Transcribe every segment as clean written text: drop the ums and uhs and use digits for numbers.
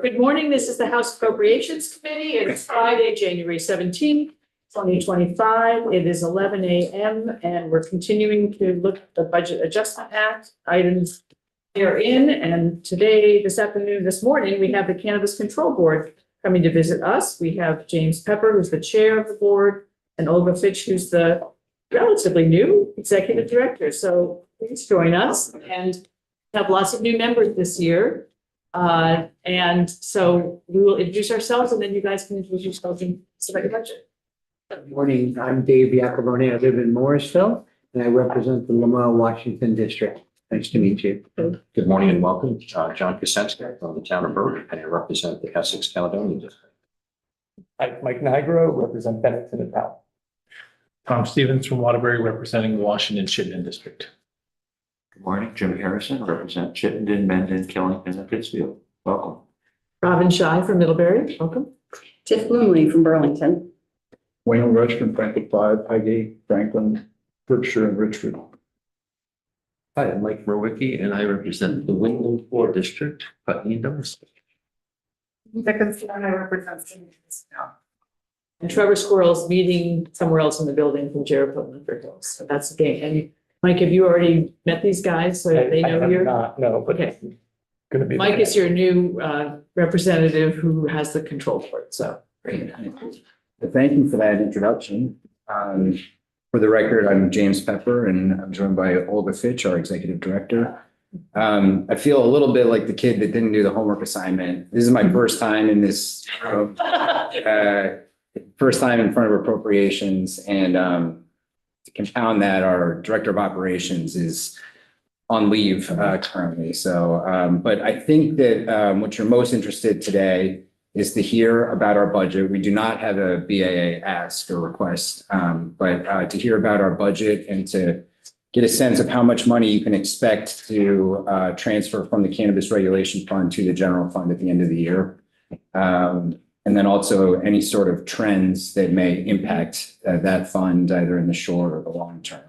Good morning. This is the House Appropriations Committee. It's Friday, January 17th, 2025. It is 11 a.m. and we're continuing to look at the Budget Adjustment Act items therein. And today, this morning, we have the Cannabis Control Board coming to visit us. We have James Pepper, who's the chair of the board, and Olga Fitch, who's the relatively new executive director. So please join us and have lots of new members this year. And so we will introduce ourselves and then you guys can introduce yourselves and select a budget. Good morning. I'm Dave Iacobone. I live in Morrisville and I represent the Lamar, Washington district. Nice to meet you. Good morning and welcome. John Kosenski from the town of Berwick, and I represent the Essex Caledonian District. I'm Mike Nigro, represent Bennington and Powell. Tom Stevens from Waterbury, representing the Washington Chittenden District. Good morning, Jim Harrison, represent Chittenden, Mendon, Killington, and Pittsfield. Welcome. Robin Shy from Middlebury, welcome. Tiff Bloomley from Burlington. Wayne Rush from Franklin 5, Highgate, Franklin, Berkshire, and Richford. Hi, I'm Mike Murwicki, and I represent the Wyndham 4 District, Putney and Douglas. And Trevor Squirrel's meeting somewhere else in the building from Jericho and Linford Hills. So that's the game. And Mike, have you already met these guys? So they I know have you? not, no, but Okay. Gonna be. Mike is your new representative who has the control board. So great. Thank you for that introduction. For the record, I'm James Pepper and I'm joined by Olga Fitch, our executive director. I feel a little bit like the kid that didn't do the homework assignment. This is my first time in this, first time in front of appropriations, and to compound that, our director of operations is on leave currently. So, but I think that what you're most interested today is to hear about our budget. We do not have a BAA ask or request, but to hear about our budget and to get a sense of how much money you can expect to transfer from the Cannabis Regulation Fund to the general fund at the end of the year. And then also any sort of trends that may impact that fund either in the short or the long term.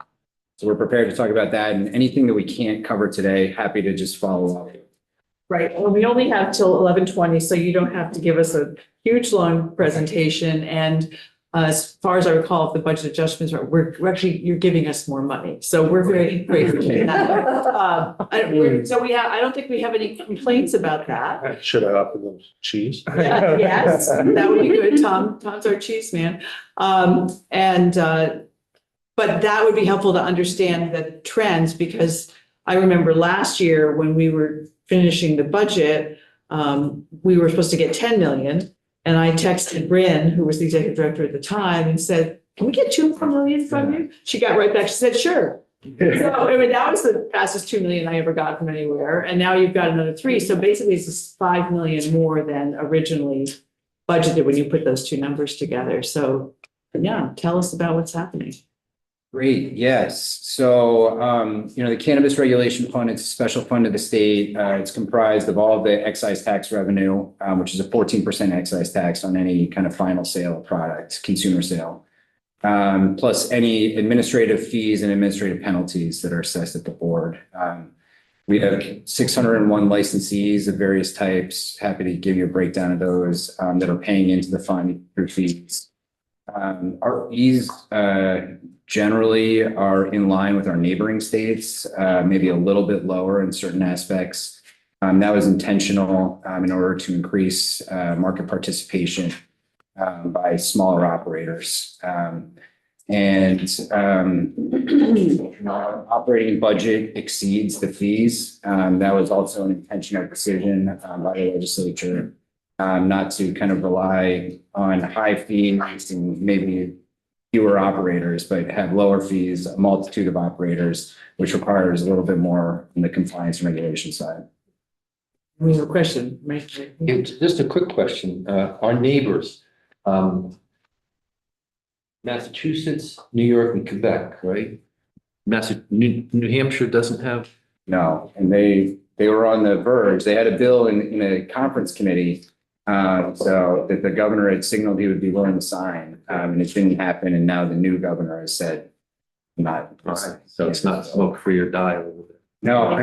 So we're prepared to talk about that, and anything that we can't cover today, happy to just follow up. Right. Well, we only have till 11:20, so you don't have to give us a huge long presentation. And as far as I recall, if the budget adjustments are, we're actually, you're giving us more money. So we're very grateful for that. I don't think we have any complaints about that. Should I offer them cheese? Yeah, yes, that would be good. Tom's our cheese man. But that would be helpful to understand the trends, because I remember last year when we were finishing the budget, we were supposed to get 10 million. And I texted Bryn, who was the executive director at the time, and said, can we get 2 million from you? She got right back. She said, sure. So I mean, that was the fastest 2 million I ever got from anywhere. And now you've got another 3. So basically it's 5 million more than originally budgeted when you put those two numbers together. So yeah, tell us about what's happening. Great, yes. So, the Cannabis Regulation Fund, it's a special fund of the state. It's comprised of all of the excise tax revenue, which is a 14% excise tax on any kind of final sale of product, consumer sale, plus any administrative fees and administrative penalties that are assessed at the board. We have 601 licensees of various types. Happy to give you a breakdown of those that are paying into the fund through fees. Our fees generally are in line with our neighboring states, maybe a little bit lower in certain aspects. That was intentional in order to increase market participation by smaller operators. Our operating budget exceeds the fees. That was also an intentional decision by the legislature. Not to kind of rely on high fees and maybe fewer operators, but have lower fees, a multitude of operators, which requires a little bit more on the compliance and regulation side. We have a question. Just a quick question. Our neighbors, Massachusetts, New York, and Quebec, right? New Hampshire doesn't have? No, and they were on the verge. They had a bill in a conference committee. So that the governor had signaled he would be willing to sign, and it didn't happen. And now the new governor has said, not. Right. So it's not smoke free or die a little bit. No.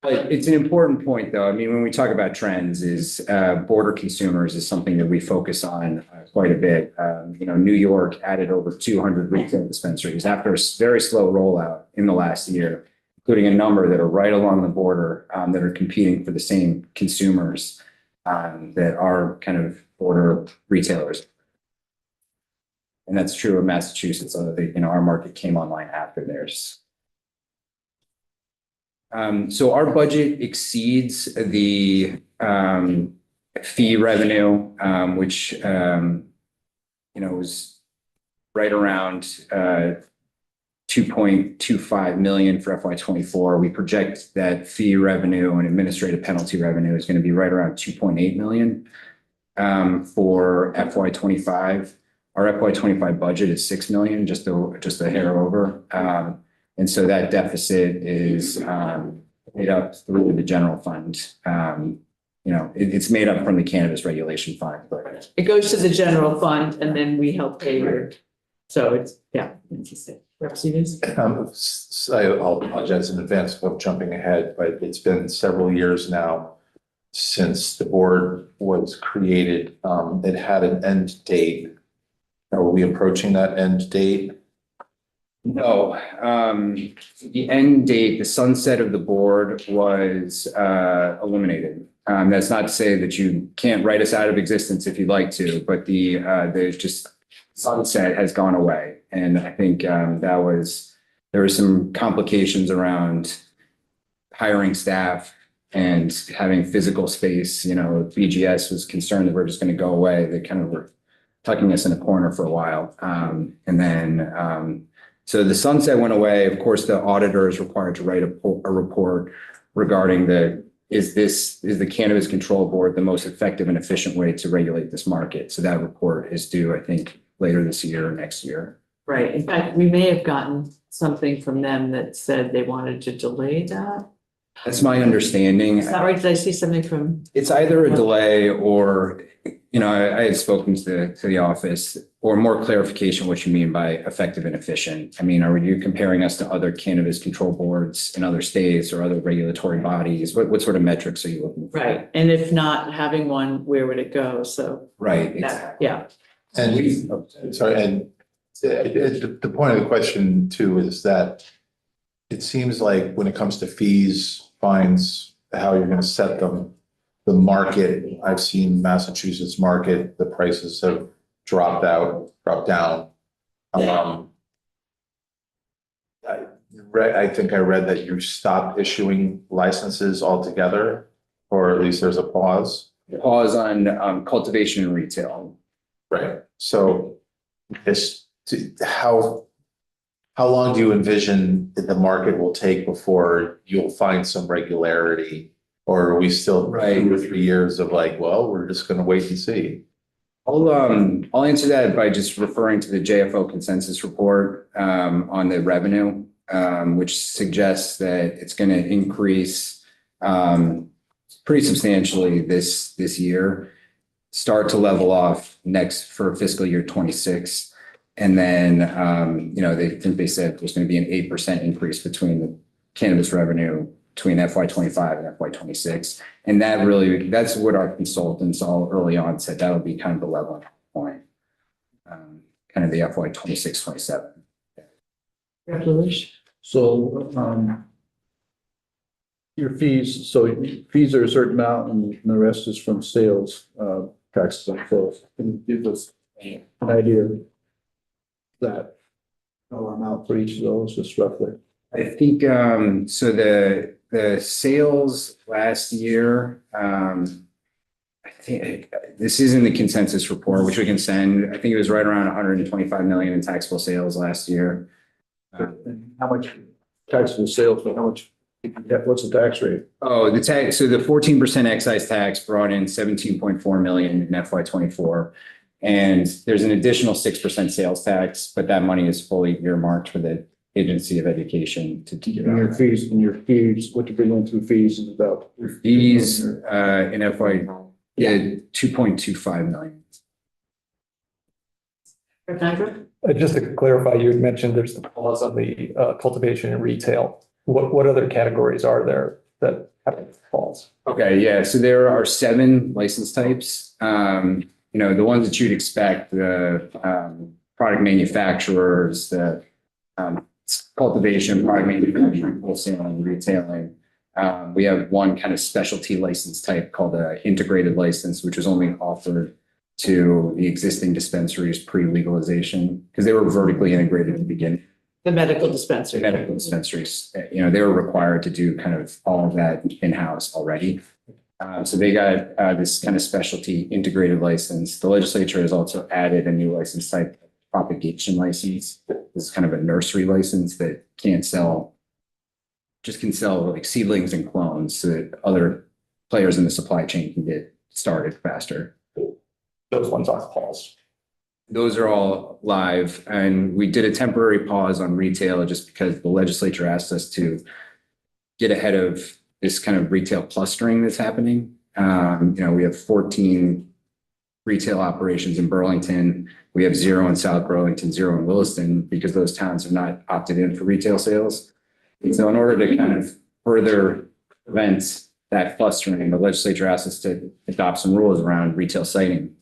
But it's an important point, though. I mean, when we talk about trends, is border consumers is something that we focus on quite a bit. New York added over 200 retail dispensaries after a very slow rollout in the last year, including a number that are right along the border that are competing for the same consumers that are kind of border retailers. And that's true of Massachusetts, although our market came online after theirs. So our budget exceeds the fee revenue, which was right around 2.25 million for FY24. We project that fee revenue and administrative penalty revenue is going to be right around 2.8 million for FY25. Our FY25 budget is 6 million, just a hair over. And so that deficit is made up through the general fund. It's made up from the cannabis regulation fund, but It goes to the general fund and then we help pay your, so it's, yeah. Rep. Stevens? I'll apologize in advance of jumping ahead, but it's been several years now since the board was created. It had an end date. Are we approaching that end date? no. The end date, the sunset of the board was eliminated. That's not to say that you can't write us out of existence if you'd like to, but the just sunset has gone away. And I think there were some complications around hiring staff and having physical space. BGS was concerned that we're just going to go away. They kind of were tucking us in a corner for a while. So the sunset went away. Of course, the auditor is required to write a report regarding is the Cannabis Control Board the most effective and efficient way to regulate this market? So that report is due, I think, later this year or next year. Right. In fact, we may have gotten something from them that said they wanted to delay that. That's my understanding. Is that right? Did I see something from? It's either a delay or, I had spoken to the office, or more clarification what you mean by effective and efficient. I mean, are you comparing us to other cannabis control boards in other states or other regulatory bodies? What sort of metrics are you looking for? Right. And if not having one, where would it go? So. Right. Exactly. Yeah. And the point of the question too is that it seems like when it comes to fees, fines, how you're going to set them, the market, I've seen Massachusetts market, the prices have dropped down. I think I read that you stopped issuing licenses altogether, or at least there's a pause. Pause on cultivation and retail. Right. So how long do you envision that the market will take before you'll find some regularity? Or are we still 2 or 3 years of we're just going to wait and see? I'll answer that by just referring to the JFO consensus report on the revenue, which suggests that it's going to increase pretty substantially this year, start to level off next for fiscal year 26. And then, they said there's going to be an 8% increase between the cannabis revenue between FY25 and FY26. And that's what our consultants all early on said, that'll be kind of the level point, kind of the FY26, 27. Congratulations. So, your fees are a certain amount and the rest is from sales, taxes on sales. Can you give us an idea of that dollar amount for each of those, just roughly? I think, so the sales last year, I think this is in the consensus report, which we can send. I think it was right around 125 million in taxable sales last year. And how much taxable sales, but how much, what's the tax rate? Oh, the tax, so the 14% excise tax brought in 17.4 million in FY24. And there's an additional 6% sales tax, but that money is fully earmarked for the Agency of Education to give And out. your fees, what you're going through fees is about. Fees in FY, 2.25 million. Rep. Niagara? Just to clarify, you had mentioned there's the pause on the cultivation and retail. What other categories are there happen falls. Okay, yeah, so there are 7 license types. The ones that you'd expect, the product manufacturers, the cultivation, product manufacturing, wholesaling, retailing. We have one kind of specialty license type called an integrated license, which was only offered to the existing dispensaries pre-legalization because they were vertically integrated to begin. The medical dispensary. Medical dispensaries, they were required to do kind of all of that in-house already. So they got this kind of specialty integrated license. The legislature has also added a new license type, propagation license. This is kind of a nursery license that can sell like seedlings and clones so that other players in the supply chain can get started faster. Those ones aren't paused. Those are all live, and we did a temporary pause on retail just because the legislature asked us to get ahead of this kind of retail clustering that's happening. We have 14 retail operations in Burlington. We have 0 in South Burlington, 0 in Williston, because those towns are not opted in for retail sales. And so in order to kind of further prevent that clustering, the legislature asked us to adopt some rules around retail siting.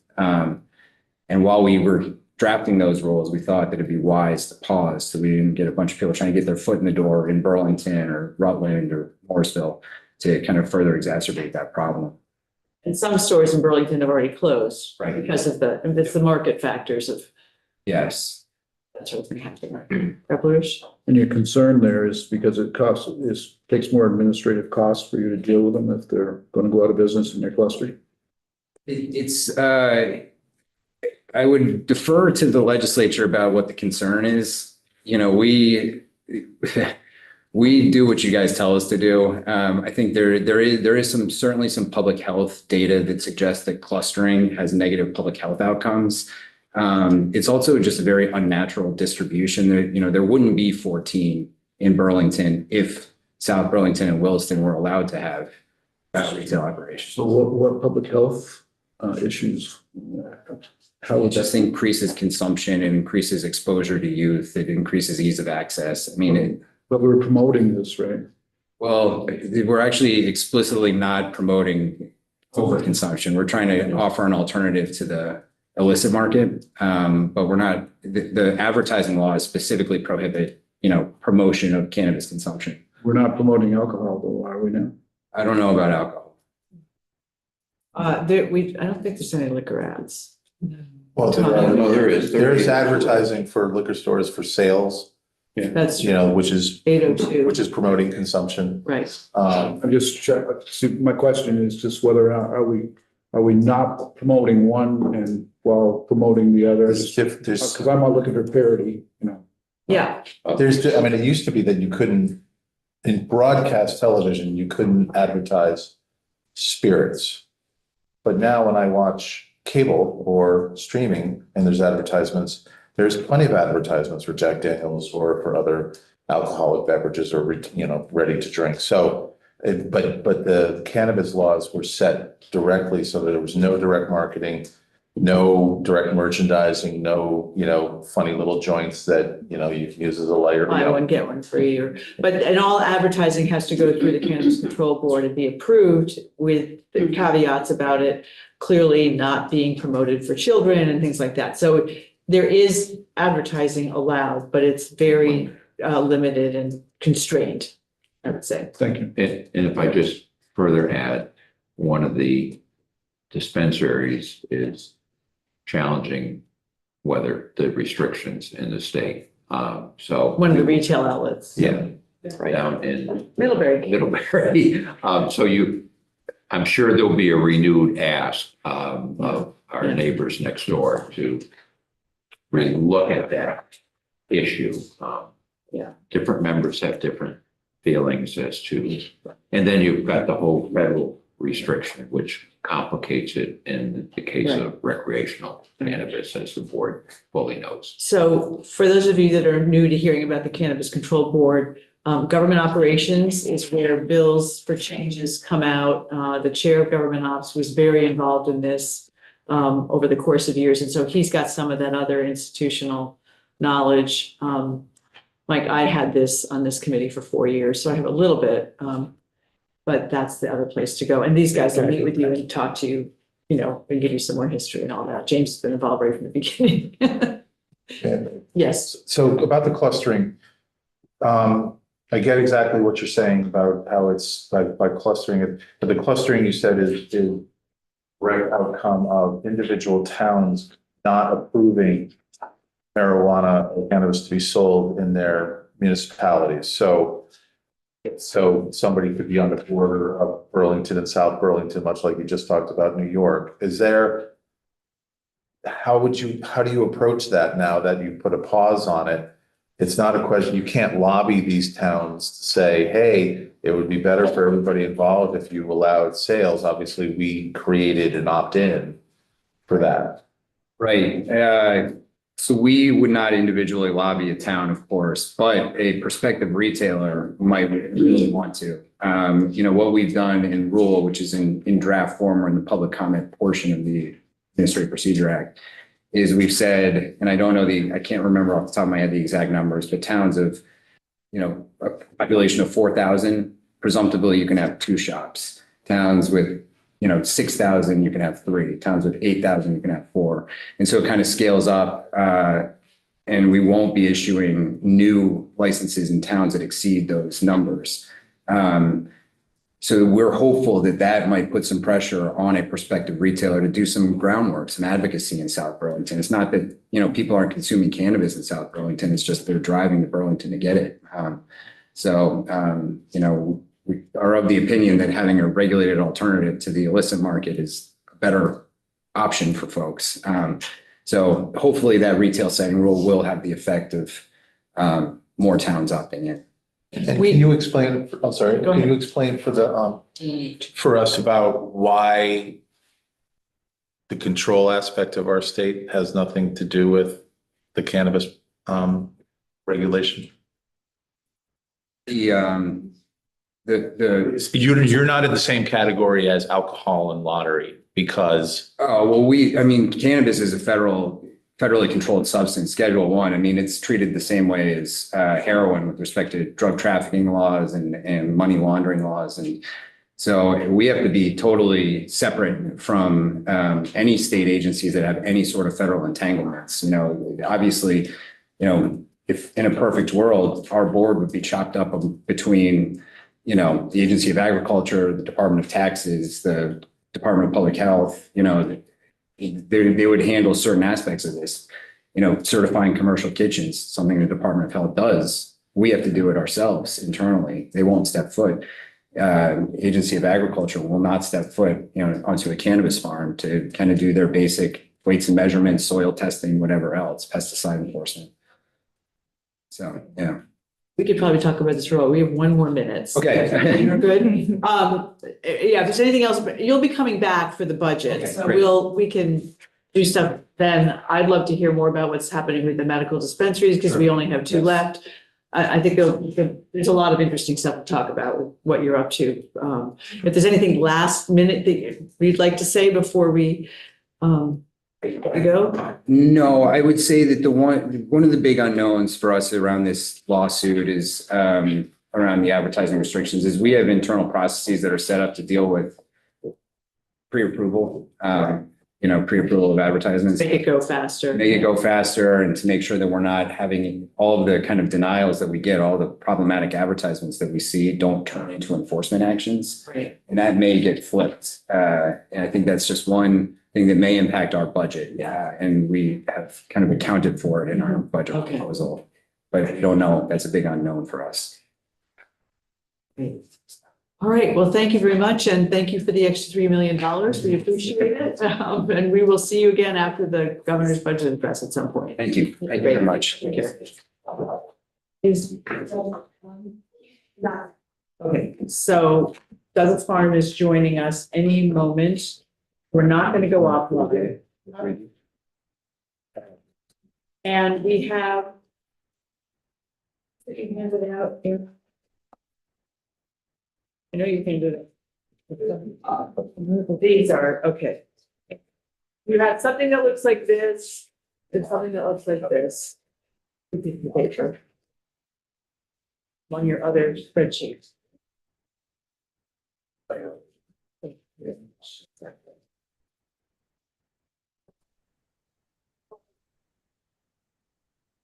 And while we were drafting those rules, we thought that it'd be wise to pause so we didn't get a bunch of people trying to get their foot in the door in Burlington or Rutland or Morrisville to kind of further exacerbate that problem. And some stores in Burlington have already closed. Right. Because of it's the market factors of Yes. that sort of thing happening. Revolution. And your concern there is because it takes more administrative costs for you to deal with them if they're going to go out of business in their cluster. I would defer to the legislature about what the concern is. We do what you guys tell us to do. I think there is certainly some public health data that suggests that clustering has negative public health outcomes. It's also just a very unnatural distribution. There wouldn't be 14 in Burlington if South Burlington and Williston were allowed to have retail operations. So what public health issues? How It would just that? increases consumption, it increases exposure to youth, it increases ease of access. But we're promoting this, right? Well, we're actually explicitly not promoting overconsumption. We're trying to offer an alternative to the illicit market. But we're not, the advertising laws specifically prohibit, promotion of cannabis consumption. We're not promoting alcohol, though, are we now? I don't know about alcohol. I don't think there's any liquor ads. Well, No, there is. there's advertising for liquor stores for sales, That's which is 802. promoting consumption. Right. I'm just my question is just whether are we not promoting one and while promoting the other? Because I'm not looking for parity, Yeah. it used to be that you couldn't, in broadcast television, you couldn't advertise spirits. But now when I watch cable or streaming and there's advertisements, there's plenty of advertisements for Jack Daniels or for other alcoholic beverages or, ready to drink. So, but the cannabis laws were set directly so that there was no direct marketing, no direct merchandising, no, funny little joints that, you can use as a layer. Buy one, get one free, and all advertising has to go through the Cannabis Control Board and be approved with the caveats about it clearly not being promoted for children and things like that. So there is advertising allowed, but it's very limited and constrained, I would say. Thank you. And if I just further add, one of the dispensaries is challenging whether the restrictions in the state. So One of the retail outlets. Yeah, Right. down in Middlebury. Middlebury. I'm sure there'll be a renewed ask of our neighbors next door to really look at that issue. Different members have different feelings as to, and then you've got the whole federal restriction, which complicates it in the case of recreational cannabis, as the board fully knows. So for those of you that are new to hearing about the Cannabis Control Board, government operations is where bills for changes come out. The chair of government ops was very involved in this over the course of years. And so he's got some of that other institutional knowledge. Mike, I had this on this committee for 4 years, so I have a little bit. but that's the other place to go. And these guys will meet with you and talk to you, and give you some more history and all that. James has been involved right from the beginning. Yes. So about the clustering, I get exactly what you're saying about how it's by clustering it, but the clustering you said is direct outcome of individual towns not approving marijuana or cannabis to be sold in their municipalities. So somebody could be on the border of Burlington and South Burlington, much like you just talked about New York. How do you approach that now that you put a pause on it? It's not a question, you can't lobby these towns to say, hey, it would be better for everybody involved if you allowed sales. Obviously, we created an opt-in for that. Right. So we would not individually lobby a town, of course, but a prospective retailer might really want to. What we've done in rule, which is in draft form or in the public comment portion of the Administrative Procedure Act, is we've said, and I can't remember off the top of my head the exact numbers, but towns of, a population of 4,000, presumptively you can have 2 shops. Towns with 6,000, you can have 3. Towns with 8,000, you can have 4. And so it kind of scales up, and we won't be issuing new licenses in towns that exceed those numbers. So we're hopeful that might put some pressure on a prospective retailer to do some groundwork, some advocacy in South Burlington. It's not that, people aren't consuming cannabis in South Burlington. It's just they're driving to Burlington to get it. We are of the opinion that having a regulated alternative to the illicit market is a better option for folks. So hopefully that retail setting rule will have the effect of more towns opting in. And can you explain, I'm sorry, Go ahead. can you explain for us about why the control aspect of our state has nothing to do with the cannabis regulation? You're You're not in the same category as alcohol and lottery because. Cannabis is a federally controlled substance, Schedule 1. It's treated the same way as heroin with respect to drug trafficking laws and money laundering laws. And so we have to be totally separate from any state agencies that have any sort of federal entanglements. Obviously, if in a perfect world, our board would be chopped up between, the Agency of Agriculture, the Department of Taxes, the Department of Public Health, they would handle certain aspects of this, certifying commercial kitchens, something the Department of Health does. We have to do it ourselves internally. They won't step foot. Agency of Agriculture will not step foot, onto a cannabis farm to kind of do their basic weights and measurements, soil testing, whatever else, pesticide enforcement. So, yeah. We could probably talk about this for a while. We have 1 more minute. Okay. You're good. If there's anything else, but you'll be coming back for the budget. Okay, So great. we can do stuff then. I'd love to hear more about what's happening with the medical dispensaries because we only have 2 Yes. left. I think there's a lot of interesting stuff to talk about with what you're up to. If there's anything last minute that you'd like to say before we go. No, I would say that one of the big unknowns for us around this lawsuit is around the advertising restrictions is we have internal processes that are set up to deal with pre-approval, pre-approval of advertisements. Make it go faster. Make it go faster and to make sure that we're not having all of the kind of denials that we get, all the problematic advertisements that we see don't turn into enforcement actions. Right. And that may get flipped. And I think that's just one thing that may impact our budget. Yeah. And we have kind of accounted for it in our budget proposal, but I don't know. That's a big unknown for us. All right. Well, thank you very much. And thank you for the extra $3 million. We appreciate it. And we will see you again after the governor's budget address at some point. Thank you. Thank you very much. Take care. Okay, so Douglas Farm is joining us any moment. We're not going to go offline. And we have. You hand it out here. I know you can do it. These are, okay. You have something that looks like this, and something that looks like this. Piece of paper. On your other spreadsheet.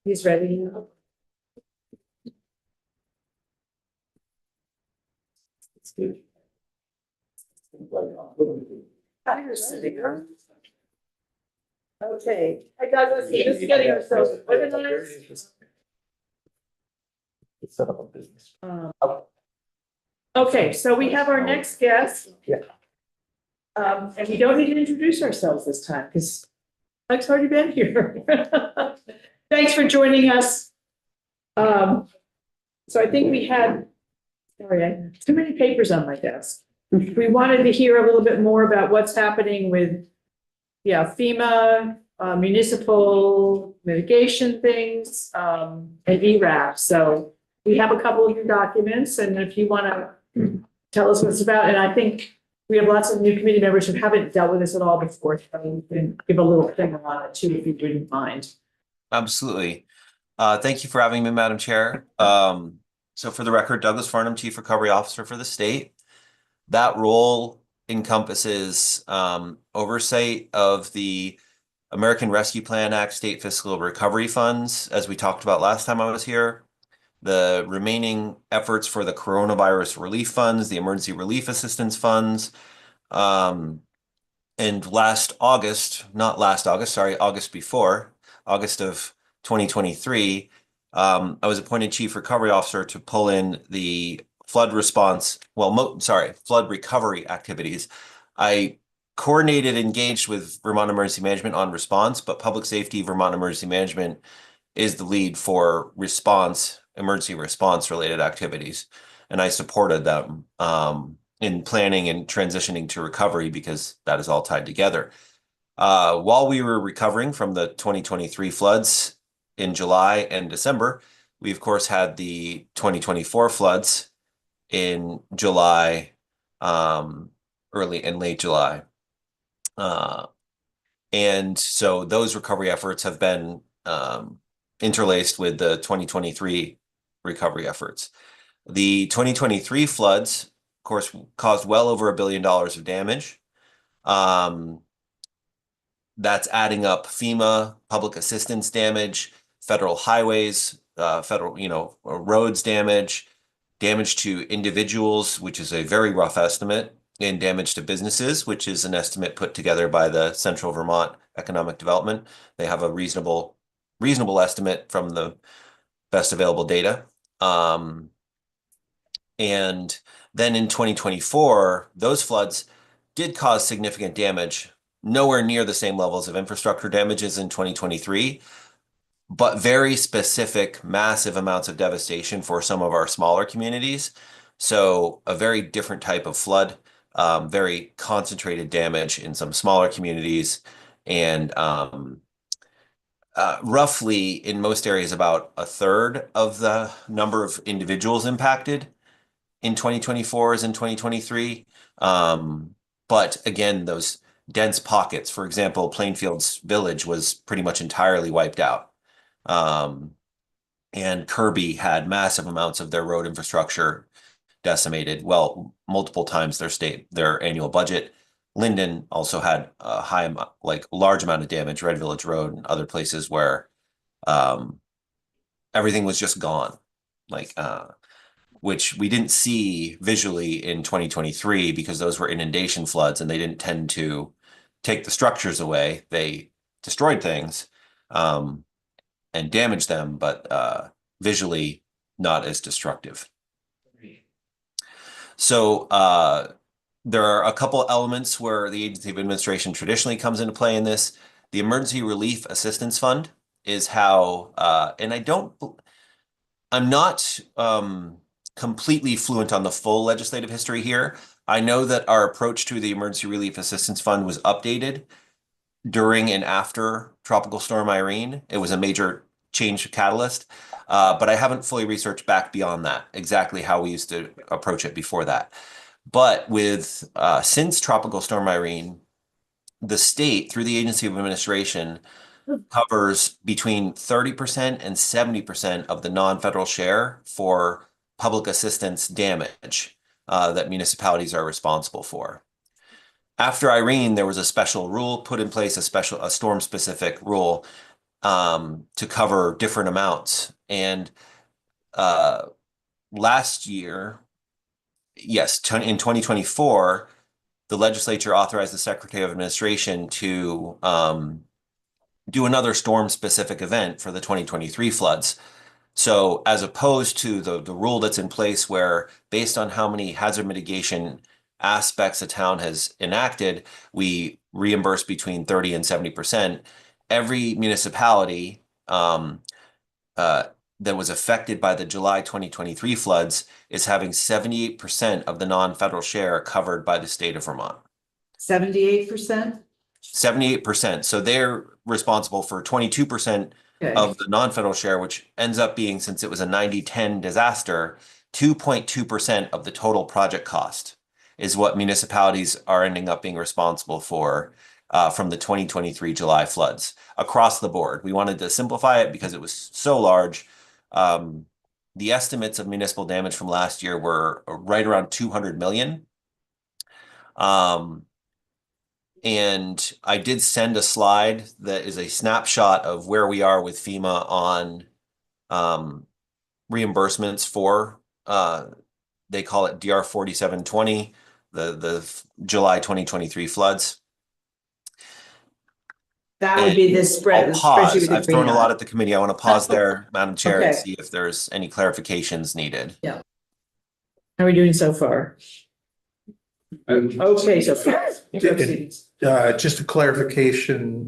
He's ready. Okay, I got this, just getting ourselves organized. Set up a business. Okay, so we have our next guest. Yeah. And we don't need to introduce ourselves this time, because Mike's already been here. Thanks for joining us. So I think we had, sorry, I have too many papers on my desk. We wanted to hear a little bit more about what's happening with, FEMA, municipal mitigation things, and ERAF. So we have a couple of your documents, and if you want to tell us what it's about, and I think we have lots of new committee members who haven't dealt with this at all before, so we can give a little thing on it too, if you wouldn't mind. Absolutely. Thank you for having me, Madam Chair. So for the record, Douglas Farnham, Chief Recovery Officer for the state. That role encompasses oversight of the American Rescue Plan Act state fiscal recovery funds, as we talked about last time I was here, the remaining efforts for the coronavirus relief funds, the emergency relief assistance funds. And August before, August of 2023, I was appointed Chief Recovery Officer to pull in the flood response, flood recovery activities. I coordinated, engaged with Vermont Emergency Management on response, but Public Safety, Vermont Emergency Management is the lead for emergency response related activities. And I supported them in planning and transitioning to recovery because that is all tied together. While we were recovering from the 2023 floods in July and December, we of course had the 2024 floods in July, early and late July. And so those recovery efforts have been interlaced with the 2023 recovery efforts. The 2023 floods, of course, caused well over $1 billion of damage. That's adding up FEMA, public assistance damage, federal highways, federal, roads damage to individuals, which is a very rough estimate, and damage to businesses, which is an estimate put together by the Central Vermont Economic Development. They have a reasonable estimate from the best available data. And then in 2024, those floods did cause significant damage, nowhere near the same levels of infrastructure damages in 2023, but very specific, massive amounts of devastation for some of our smaller communities. So a very different type of flood, very concentrated damage in some smaller communities, and roughly in most areas about a third of the number of individuals impacted in 2024 as in 2023. But again, those dense pockets, for example, Plainfield's village was pretty much entirely wiped out. And Kirby had massive amounts of their road infrastructure decimated, multiple times their annual budget. Linden also had a large amount of damage, Red Village Road and other places where everything was just gone, which we didn't see visually in 2023 because those were inundation floods and they didn't tend to take the structures away. They destroyed things and damaged them, but visually not as destructive. So there are a couple elements where the Agency of Administration traditionally comes into play in this. The Emergency Relief Assistance Fund is how, and I'm not completely fluent on the full legislative history here. I know that our approach to the Emergency Relief Assistance Fund was updated during and after Tropical Storm Irene. It was a major change catalyst, but I haven't fully researched back beyond that, exactly how we used to approach it before that. But since Tropical Storm Irene, the state, through the Agency of Administration, covers between 30% and 70% of the non-federal share for public assistance damage. that municipalities are responsible for. After Irene, there was a special rule put in place, a storm-specific rule to cover different amounts. And last year, yes, in 2024, the legislature authorized the Secretary of Administration to do another storm-specific event for the 2023 floods. So as opposed to the rule that's in place where based on how many hazard mitigation aspects a town has enacted, we reimburse between 30 and 70%. Every municipality that was affected by the July 2023 floods is having 78% of the non-federal share covered by the state of Vermont. 78%? 78%. So they're responsible for 22% of the non-federal share, which ends up being, since it was a 90-10 disaster, 2.2% of the total project cost is what municipalities are ending up being responsible for from the 2023 July floods across the board. We wanted to simplify it because it was so large. The estimates of municipal damage from last year were right around 200 million. And I did send a slide that is a snapshot of where we are with FEMA on reimbursements for, they call it DR 4720, the July 2023ry floods. That would be the spread. I'll pause. I've thrown a lot at the committee. I want to pause there, Madam Chair, and Okay. see if there's any clarifications needed. How are we doing so far? Okay, so far. Just a clarification,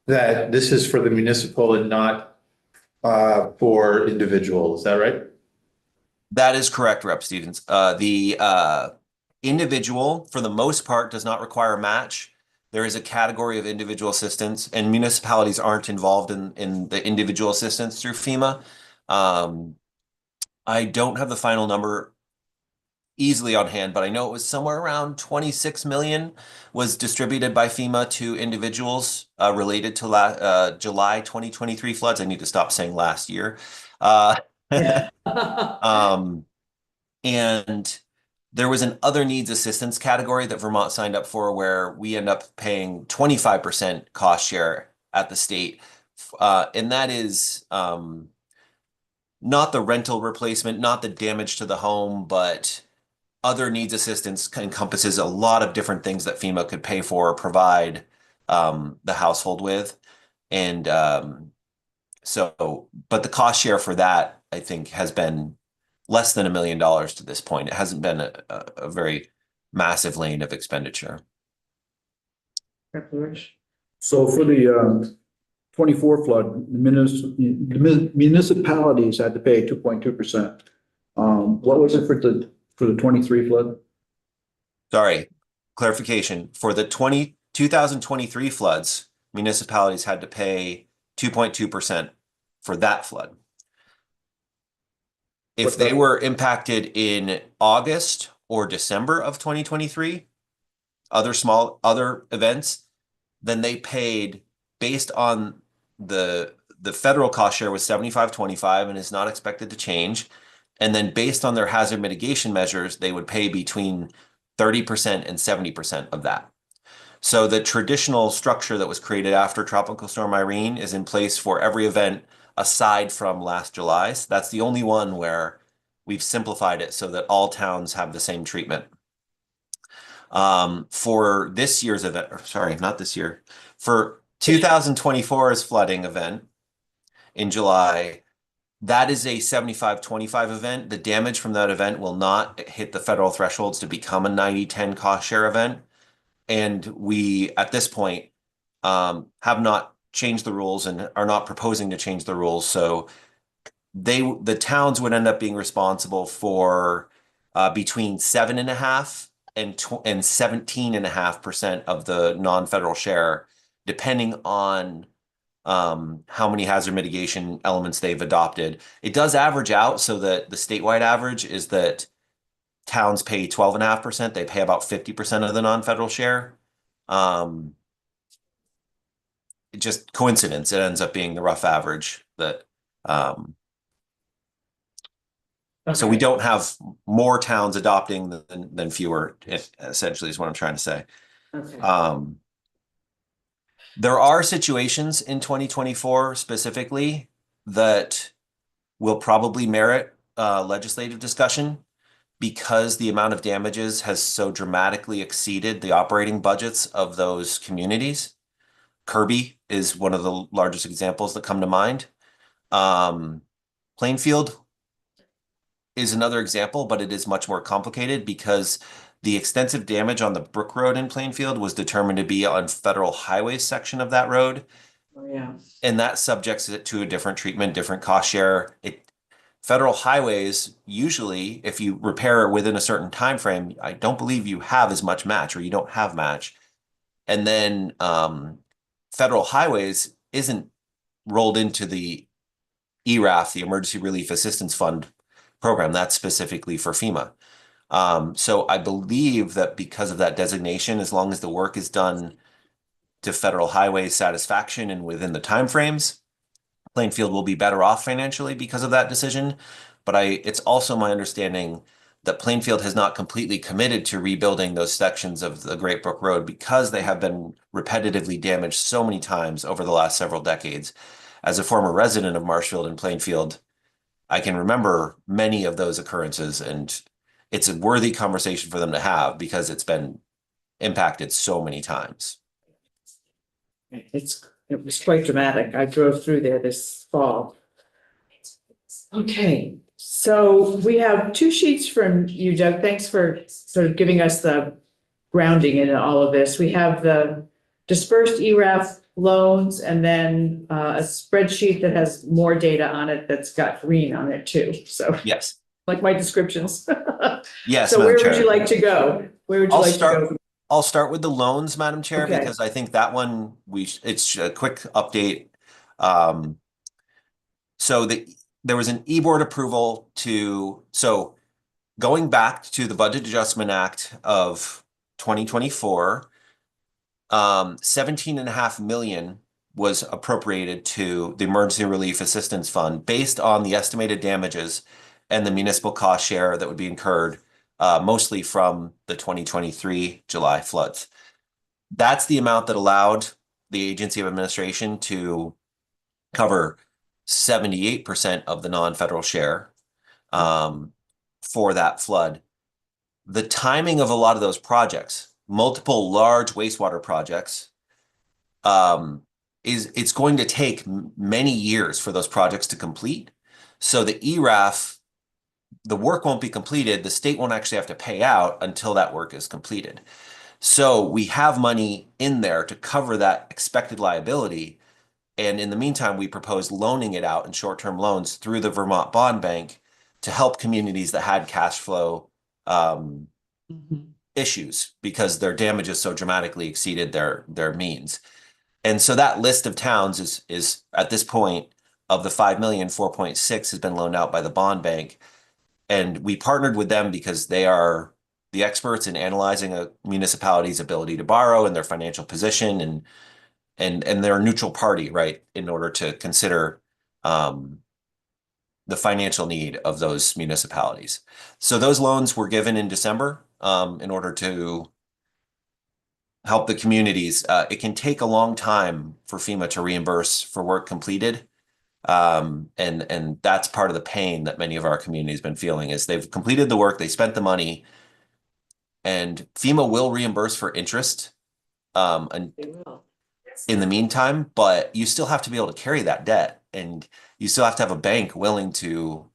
that this is for the municipal and not for individual, is that right? That is correct, Rep. Stevens. The individual, for the most part, does not require a match. There is a category of individual assistance, and municipalities aren't involved in the individual assistance through FEMA. I don't have the final number easily on hand, but I know it was somewhere around 26 million was distributed by FEMA to individuals related to July 2023 floods. I need to stop saying last year. And there was an other needs assistance category that Vermont signed up for where we end up paying 25% cost share at the state. And that is not the rental replacement, not the damage to the home, but other needs assistance encompasses a lot of different things that FEMA could pay for or provide the household with. And but the cost share for that, I think, has been less than $1 million to this point. It hasn't been a very massive lane of expenditure. So for the 24 flood, the municipalities had to pay 2.2%. What was it for the 23 flood? Sorry, clarification. For the 2023 floods, municipalities had to pay 2.2% for that flood. If they were impacted in August or December of 2023, other events, then they paid based on the federal cost share was 75-25 and is not expected to change. And then based on their hazard mitigation measures, they would pay between 30% and 70% of that. So the traditional structure that was created after Tropical Storm Irene is in place for every event aside from last July. So that's the only one where we've simplified it so that all towns have the same treatment. For this year's event, or sorry, not this year, for 2024's flooding event in July, that is a 75-25 event. The damage from that event will not hit the federal thresholds to become a 90-10 cost share event. And we, at this point, have not changed the rules and are not proposing to change the rules. So the towns would end up being responsible for between 7.5% and 17.5% of the non-federal share, depending on how many hazard mitigation elements they've adopted. It does average out so that the statewide average is that towns pay 12.5%. They pay about 50% of the non-federal share. Just coincidence. It ends up being the rough average that So we Okay. don't have more towns adopting than fewer, essentially is what I'm trying to say. Okay. There are situations in 2024 specifically that will probably merit legislative discussion because the amount of damages has so dramatically exceeded the operating budgets of those communities. Kirby is one of the largest examples that come to mind. Plainfield is another example, but it is much more complicated because the extensive damage on the Brook Road in Plainfield was determined to be on federal highway section of that road. Oh, yeah. And that subjects it to a different treatment, different cost share. Federal highways, usually, if you repair within a certain time frame, I don't believe you have as much match or you don't have match. And then federal highways isn't rolled into the ERAF, the Emergency Relief Assistance Fund program. That's specifically for FEMA. So I believe that because of that designation, as long as the work is done to federal highway satisfaction and within the timeframes, Plainfield will be better off financially because of that decision. But it's also my understanding that Plainfield has not completely committed to rebuilding those sections of the Great Brook Road because they have been repetitively damaged so many times over the last several decades. As a former resident of Marshfield and Plainfield, I can remember many of those occurrences, and it's a worthy conversation for them to have because it's been impacted so many times. It was quite dramatic. I drove through there this fall. Okay, so we have two sheets from you, Doug. Thanks for sort of giving us the grounding in all of this. We have the dispersed ERAF loans and then a spreadsheet that has more data on it that's got green on it too. So Yes. like my descriptions. Yes. So where Madam would you Chair. like to go? Where would you I'll like start- to go? I'll start with the loans, Madam Chair, Okay. because I think that one it's a quick update. So there was an e-board approval so going back to the Budget Adjustment Act of 2024, 17.5 million was appropriated to the Emergency Relief Assistance Fund based on the estimated damages and the municipal cost share that would be incurred mostly from the 2023 July floods. That's the amount that allowed the Agency of Administration to cover 78% of the non-federal share for that flood. The timing of a lot of those projects, multiple large wastewater projects, it's going to take many years for those projects to complete. So the ERAF, the work won't be completed. The state won't actually have to pay out until that work is completed. So we have money in there to cover that expected liability. And in the meantime, we propose loaning it out in short-term loans through the Vermont Bond Bank to help communities that had cash flow issues because their damages so dramatically exceeded their means. And so that list of towns is at this point of the 5 million, 4.6 has been loaned out by the bond bank. And we partnered with them because they are the experts in analyzing a municipality's ability to borrow and their financial position and they're a neutral party, right, in order to consider the financial need of those municipalities. So those loans were given in December in order to help the communities. It can take a long time for FEMA to reimburse for work completed. And that's part of the pain that many of our communities been feeling is they've completed the work, they spent the money, and FEMA will reimburse for interest and in the meantime, but you still have to be able to carry that debt and you still have to have a bank willing to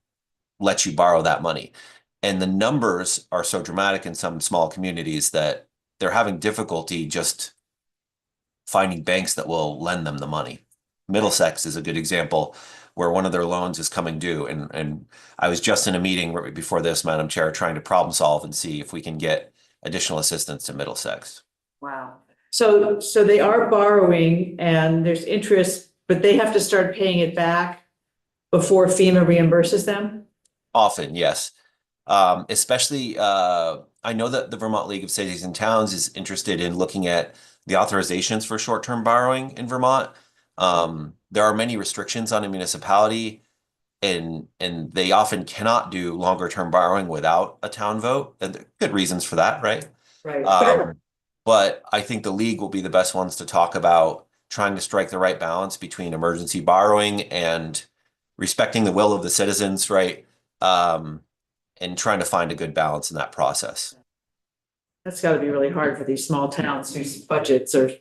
let you borrow that money. And the numbers are so dramatic in some small communities that they're having difficulty just finding banks that will lend them the money. Middlesex is a good example where one of their loans is coming due. And I was just in a meeting right before this, Madam Chair, trying to problem solve and see if we can get additional assistance to Middlesex. Wow. So they are borrowing and there's interest, but they have to start paying it back before FEMA reimburses them? Often, yes. Especially, I know that the Vermont League of Cities and Towns is interested in looking at the authorizations for short-term borrowing in Vermont. There are many restrictions on a municipality and they often cannot do longer term borrowing without a town vote, and there are good reasons for that, right? Right. But I think the league will be the best ones to talk about trying to strike the right balance between emergency borrowing and respecting the will of the citizens, right? And trying to find a good balance in that process. That's got to be really hard for these small towns whose budgets are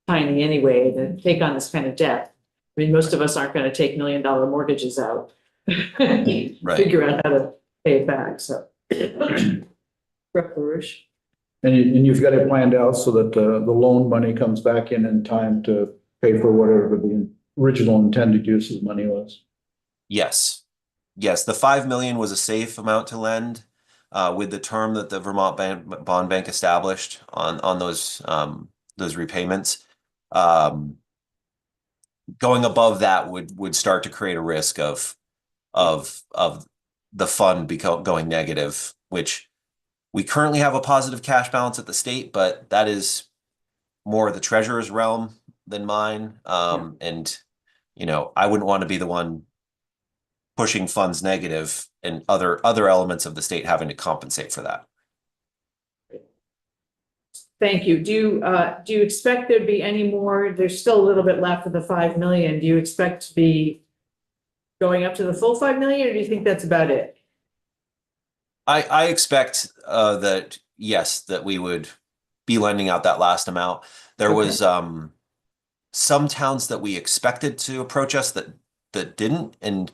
tiny anyway to take on this kind of debt. I mean, most of us aren't going to take $1 million mortgages out. Figure out how to pay it back, so. Rep. LaRouche. And you've got it planned out so that the loan money comes back in time to pay for whatever the original intended use of the money was. Yes. Yes, the 5 million was a safe amount to lend with the term that the Vermont Bond Bank established on those repayments. Going above that would start to create a risk of the fund going negative, which we currently have a positive cash balance at the state, but that is more the treasurer's realm than mine. And I wouldn't want to be the one pushing funds negative and other elements of the state having to compensate for that. Thank you. Do you expect there'd be any more? There's still a little bit left of the 5 million. Do you expect to be going up to the full 5 million, or do you think that's about it? I expect that, yes, that we would be lending out that last amount. There was some towns that we expected to approach us that didn't, and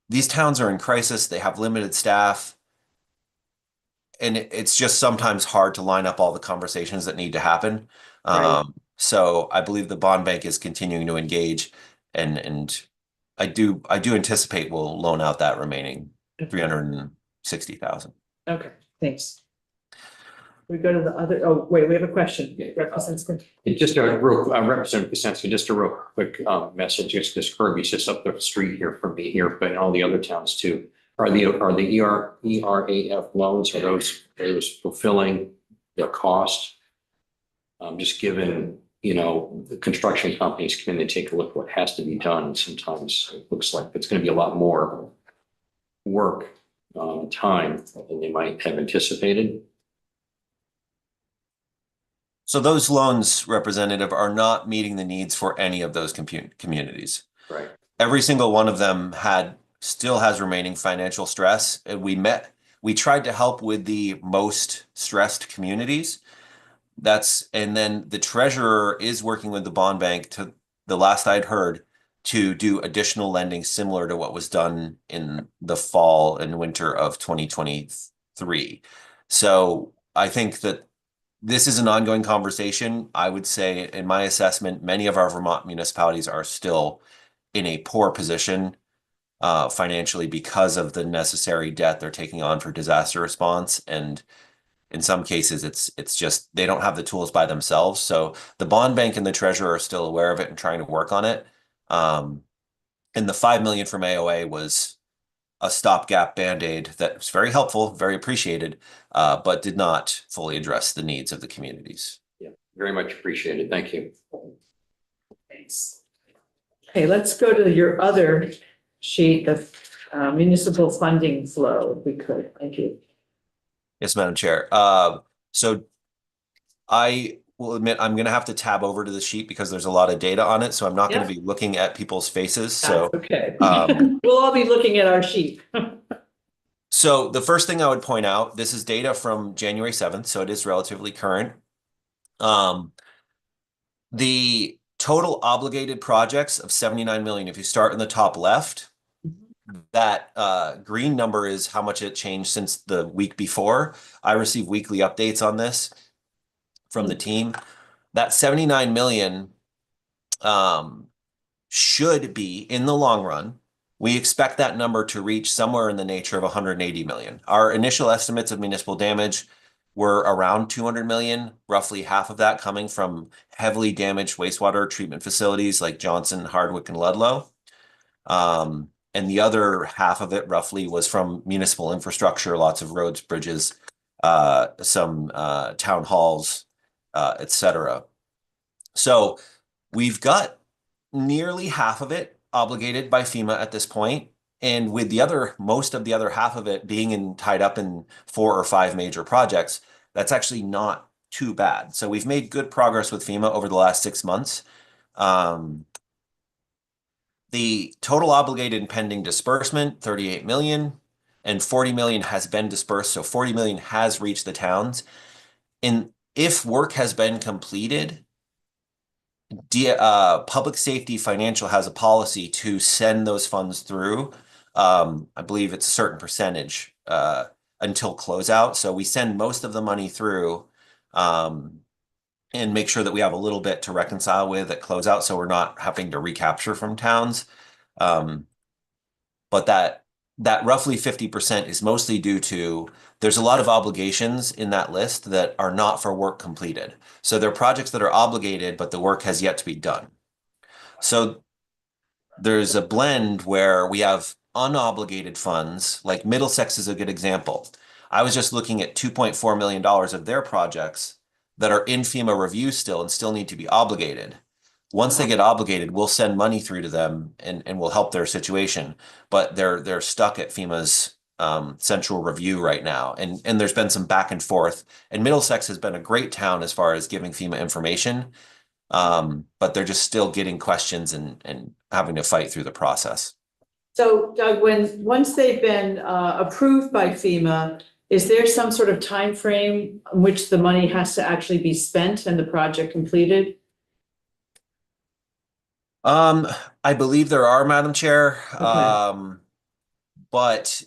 these towns are in crisis. They have limited staff, and it's just sometimes hard to line up all the conversations that need to happen. Right. So I believe the bond bank is continuing to engage, and I do anticipate we'll loan out that remaining 360,000. Okay, thanks. We go to the other, oh, wait, we have a question. Representative. Just a real, Representative Kucinski, just a real quick message. Just because Kirby's just up the street here from me here, but in all the other towns too. Are the ERAF loans, are those fulfilling the cost? Just given, the construction companies come in and take a look at what has to be done. Sometimes it looks like it's going to be a lot more work, time than they might have anticipated. So those loans, Representative, are not meeting the needs for any of those communities. Right. Every single one of them still has remaining financial stress. And we tried to help with the most stressed communities. And then the treasurer is working with the bond bank, to the last I'd heard, to do additional lending similar to what was done in the fall and winter of 2023. So I think that this is an ongoing conversation. I would say, in my assessment, many of our Vermont municipalities are still in a poor position financially because of the necessary debt they're taking on for disaster response. And in some cases, it's just they don't have the tools by themselves. So the bond bank and the treasurer are still aware of it and trying to work on it. And the 5 million from AOA was a stopgap Band-Aid that was very helpful, very appreciated, but did not fully address the needs of the communities. Yeah, very much appreciated. Thank you. Thanks. Okay, let's go to your other sheet, the municipal funding flow, if we could. Thank you. Yes, Madam Chair. So I will admit I'm going to have to tab over to the sheet because there's a lot of data on it. So I'm not going to be looking at people's faces. So okay. We'll all be looking at our sheet. So the first thing I would point out, this is data from January 7th, so it is relatively current. The total obligated projects of 79 million, if you start in the top left, that green number is how much it changed since the week before. I receive weekly updates on this from the team. That 79 million should be, in the long run, we expect that number to reach somewhere in the nature of 180 million. Our initial estimates of municipal damage were around 200 million, roughly half of that coming from heavily damaged wastewater treatment facilities like Johnson, Hardwick, and Ludlow. And the other half of it roughly was from municipal infrastructure, lots of roads, bridges, some town halls, et cetera. So we've got nearly half of it obligated by FEMA at this point. And with most of the other half of it being tied up in 4 or 5 major projects, that's actually not too bad. So we've made good progress with FEMA over the last 6 months. The total obligated and pending disbursement, 38 million, and 40 million has been dispersed. So 40 million has reached the towns. And if work has been completed, Public Safety Financial has a policy to send those funds through. I believe it's a certain percentage until closeout. So we send most of the money through and make sure that we have a little bit to reconcile with at closeout, so we're not having to recapture from towns. But that roughly 50% is mostly due to there's a lot of obligations in that list that are not for work completed. So there are projects that are obligated, but the work has yet to be done. So there's a blend where we have unobligated funds, like Middlesex is a good example. I was just looking at $2.4 million of their projects that are in FEMA review still and still need to be obligated. Once they get obligated, we'll send money through to them and we'll help their situation. But they're stuck at FEMA's central review right now. And there's been some back and forth. And Middlesex has been a great town as far as giving FEMA information. But they're just still getting questions and having to fight through the process. So Doug, once they've been approved by FEMA, is there some sort of time frame in which the money has to actually be spent and the project completed? I believe there are, Madam Chair. Okay. But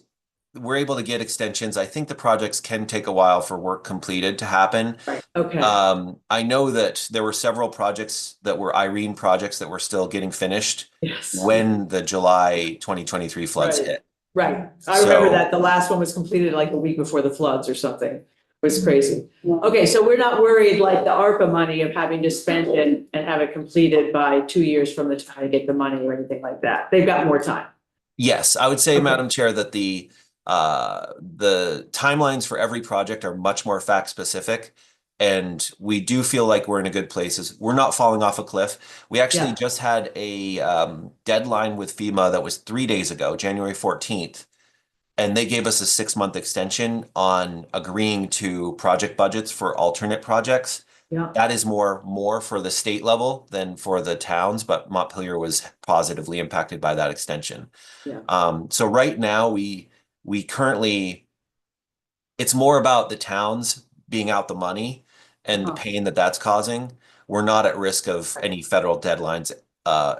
we're able to get extensions. I think the projects can take a while for work completed to happen. Right. Okay. I know that there were several projects that were Irene projects that were still getting finished Yes. when the July 2023 floods Right. hit. Right. I remember So- that the last one was completed like a week before the floods or something. It was crazy. Okay, so we're not worried like the ARPA money of having to spend it and have it completed by 2 years from the time to get the money or anything like that. They've got more time. Yes, I would say, Okay. Madam Chair, that the timelines for every project are much more fact specific. And we do feel like we're in a good place. We're not falling off a cliff. We actually Yeah. just had a deadline with FEMA that was 3 days ago, January 14th. And they gave us a 6-month extension on agreeing to project budgets for alternate projects. Yeah. That is more for the state level than for the towns, but Montpelier was positively impacted by that extension. Yeah. So right now we currently, it's more about the towns being out the money and the pain that that's causing. We're not at risk of any federal deadlines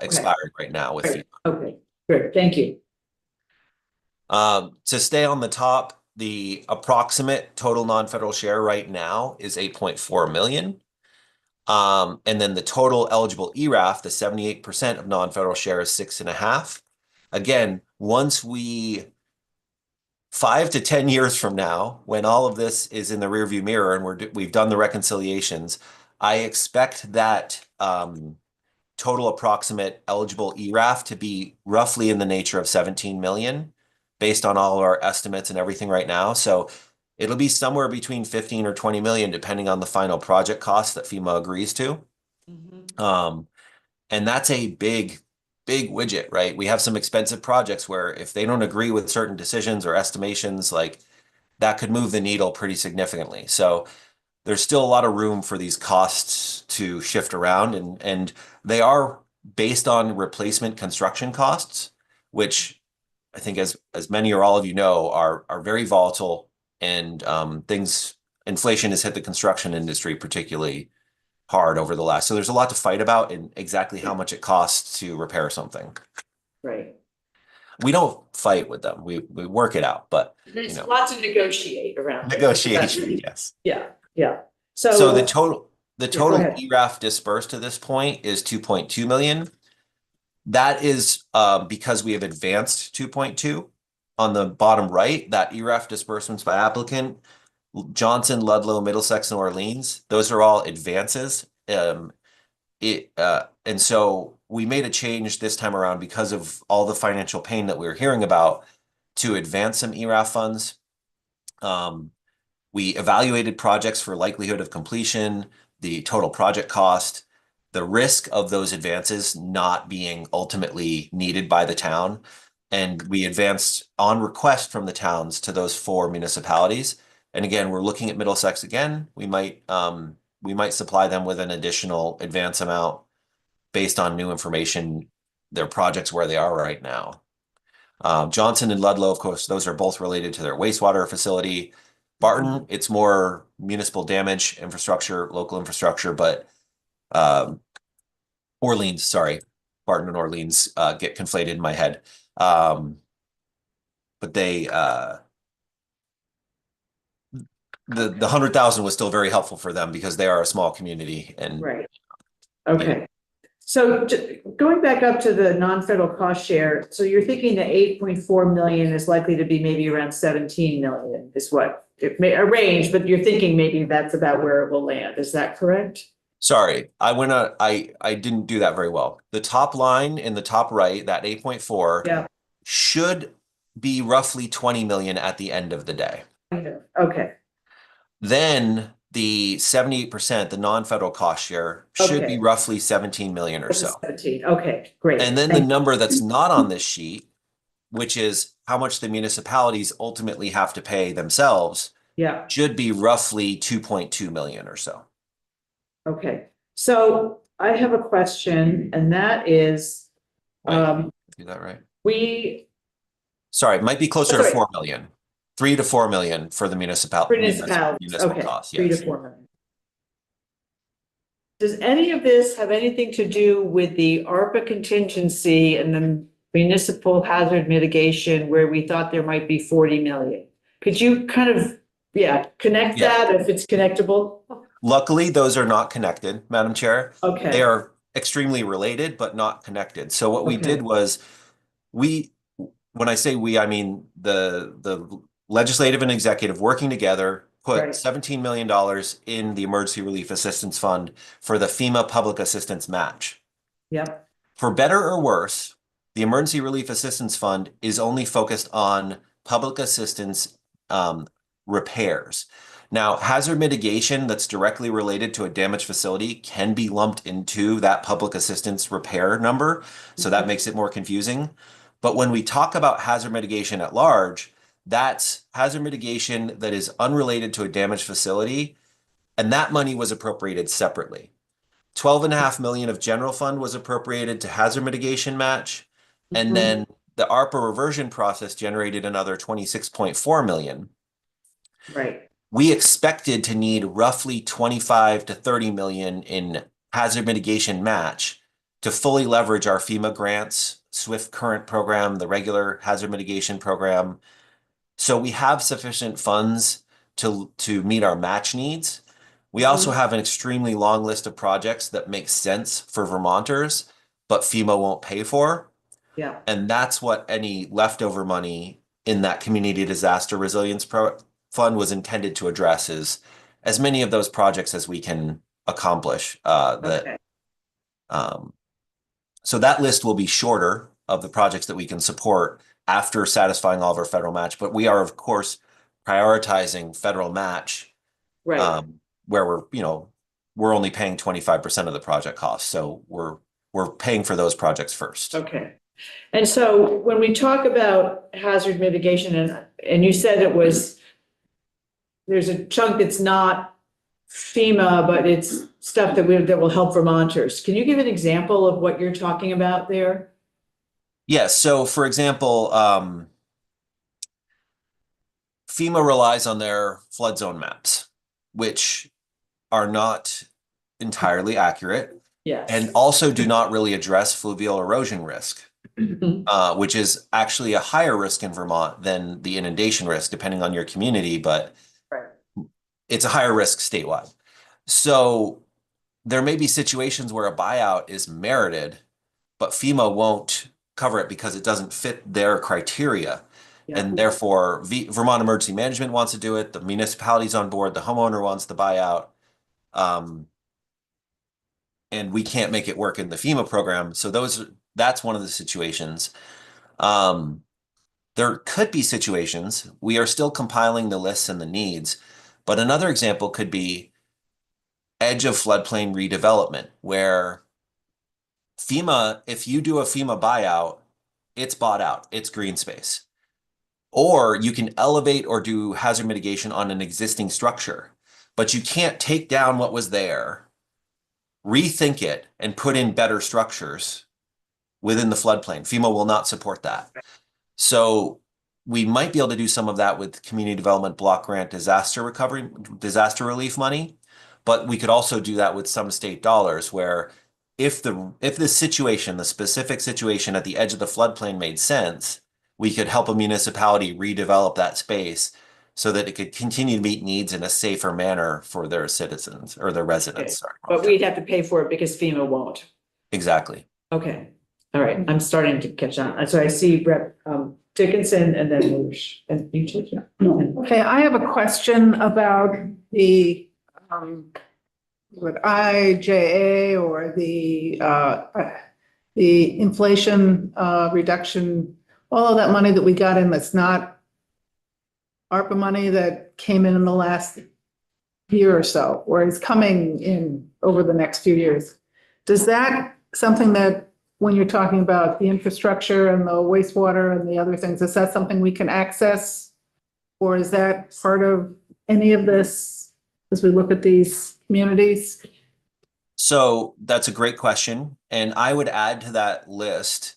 expiring right now with FEMA. Okay, good. Thank you. To stay on the top, the approximate total non-federal share right now is 8.4 million. And then the total eligible ERAF, the 78% of non-federal share is 6.5. Again, once 5 to 10 years from now, when all of this is in the rearview mirror and we've done the reconciliations, I expect that total approximate eligible ERAF to be roughly in the nature of 17 million based on all our estimates and everything right now. So it'll be somewhere between 15 or 20 million, depending on the final project cost that FEMA agrees to. And that's a big widget, right? We have some expensive projects where if they don't agree with certain decisions or estimations, like that could move the needle pretty significantly. So there's still a lot of room for these costs to shift around, and they are based on replacement construction costs, which I think as many or all of you know are very volatile, and inflation has hit the construction industry particularly hard over the last. So there's a lot to fight about in exactly how much it costs to repair something. Right. We don't fight with them. We work it out, but There's lots to negotiate around. negotiation, yes. Yeah. So the total go ahead. ERAF dispersed to this point is 2.2 million. That is because we have advanced 2.2 on the bottom right. That ERAF disbursements by applicant, Johnson, Ludlow, Middlesex, and Orleans. Those are all advances. And so we made a change this time around because of all the financial pain that we were hearing about to advance some ERAF funds. We evaluated projects for likelihood of completion, the total project cost, the risk of those advances not being ultimately needed by the town. And we advanced on request from the towns to those 4 municipalities. And again, we're looking at Middlesex again. We might supply them with an additional advance amount based on new information, their projects where they are right now. Johnson and Ludlow, of course, those are both related to their wastewater facility. Barton, it's more municipal damage infrastructure, local infrastructure, but Orleans, sorry, Barton and Orleans get conflated in my head. But they the 100,000 was still very helpful for them because they are a small community and Right. Okay. So going back up to the non-federal cost share, so you're thinking the 8.4 million is likely to be maybe around 17 million is what it may a range, but you're thinking maybe that's about where it will land. Is that correct? Sorry, I didn't do that very well. The top line in the top right, that 8.4 Yeah. should be roughly 20 million at the end of the day. Okay. Then the 78%, the non-federal cost share, should Okay. be roughly 17 million or so. 17. Okay, great. And then the number that's not on this sheet, which is how much the municipalities ultimately have to pay themselves, Yeah. should be roughly 2.2 million or so. Okay. So I have a question, and that is, Right. Do that right? Sorry, it might be closer to 4 million. 3 to 4 million for the municipal municipalities, okay, costs. 3 to Yes. 4 million. Does any of this have anything to do with the ARPA contingency and the municipal hazard mitigation where we thought there might be 40 million? Could you kind of, connect Yeah. that if it's connectable? Luckily, those are not connected, Madam Chair. Okay. They are extremely related, but not connected. So what we Okay. did was when I say we, I mean the legislative and executive working together, put Right. $17 million in the Emergency Relief Assistance Fund for the FEMA Public Assistance Match. Yep. For better or worse, the Emergency Relief Assistance Fund is only focused on public assistance repairs. Now, hazard mitigation that's directly related to a damaged facility can be lumped into that public assistance repair number, so that makes it more confusing. But when we talk about hazard mitigation at large, that's hazard mitigation that is unrelated to a damaged facility, and that money was appropriated separately. 12.5 million of general fund was appropriated to hazard mitigation match, and then the ARPA reversion process generated another 26.4 million. Right. We expected to need roughly 25 to 30 million in hazard mitigation match to fully leverage our FEMA grants, SWIFT current program, the regular hazard mitigation program. So we have sufficient funds to meet our match needs. We also have an extremely long list of projects that make sense for Vermonters, but FEMA won't pay for. Yeah. And that's what any leftover money in that community disaster resilience fund was intended to address, is as many of those projects as we can accomplish. Okay. So that list will be shorter of the projects that we can support after satisfying all of our federal match, but we are of course prioritizing federal match, Right. where we're only paying 25% of the project cost. So we're paying for those projects first. Okay. And so when we talk about hazard mitigation, and you said there's a chunk that's not FEMA, but it's stuff that will help Vermonters. Can you give an example of what you're talking about there? Yes. So for example, FEMA relies on their flood zone maps, which are not entirely accurate. Yes. And also do not really address fluvial erosion risk, which is actually a higher risk in Vermont than the inundation risk, depending on your community, but it's a higher risk statewide. So there may be situations where a buyout is merited, but FEMA won't cover it because it doesn't fit their criteria. Yeah. And therefore, Vermont Emergency Management wants to do it, the municipality's on board, the homeowner wants the buyout. And we can't make it work in the FEMA program. So that's one of the situations. There could be situations, we are still compiling the lists and the needs, but another example could be edge of floodplain redevelopment, where FEMA, if you do a FEMA buyout it's bought out, it's green space. Or you can elevate or do hazard mitigation on an existing structure, but you can't take down what was there, rethink it, and put in better structures within the floodplain. FEMA will not support that. So we might be able to do some of that with community development block grant disaster relief money, but we could also do that with some state dollars where if the situation, the specific situation at the edge of the floodplain made sense, we could help a municipality redevelop that space so that it could continue to meet needs in a safer manner for their citizens or their residents. Sorry. But we'd have to pay for it because FEMA won't. Exactly. Okay, all right, I'm starting to catch on. So I see Rep. Dickinson and then Lewis, and you two. Okay, I have a question about the with IJA or the inflation reduction, all of that money that we got in that's not ARPA money that came in the last year or so, or is coming in over the next few years. Does that something that when you're talking about the infrastructure and the wastewater and the other things, is that something we can access? Or is that part of any of this as we look at these communities? So that's a great question. And I would add to that list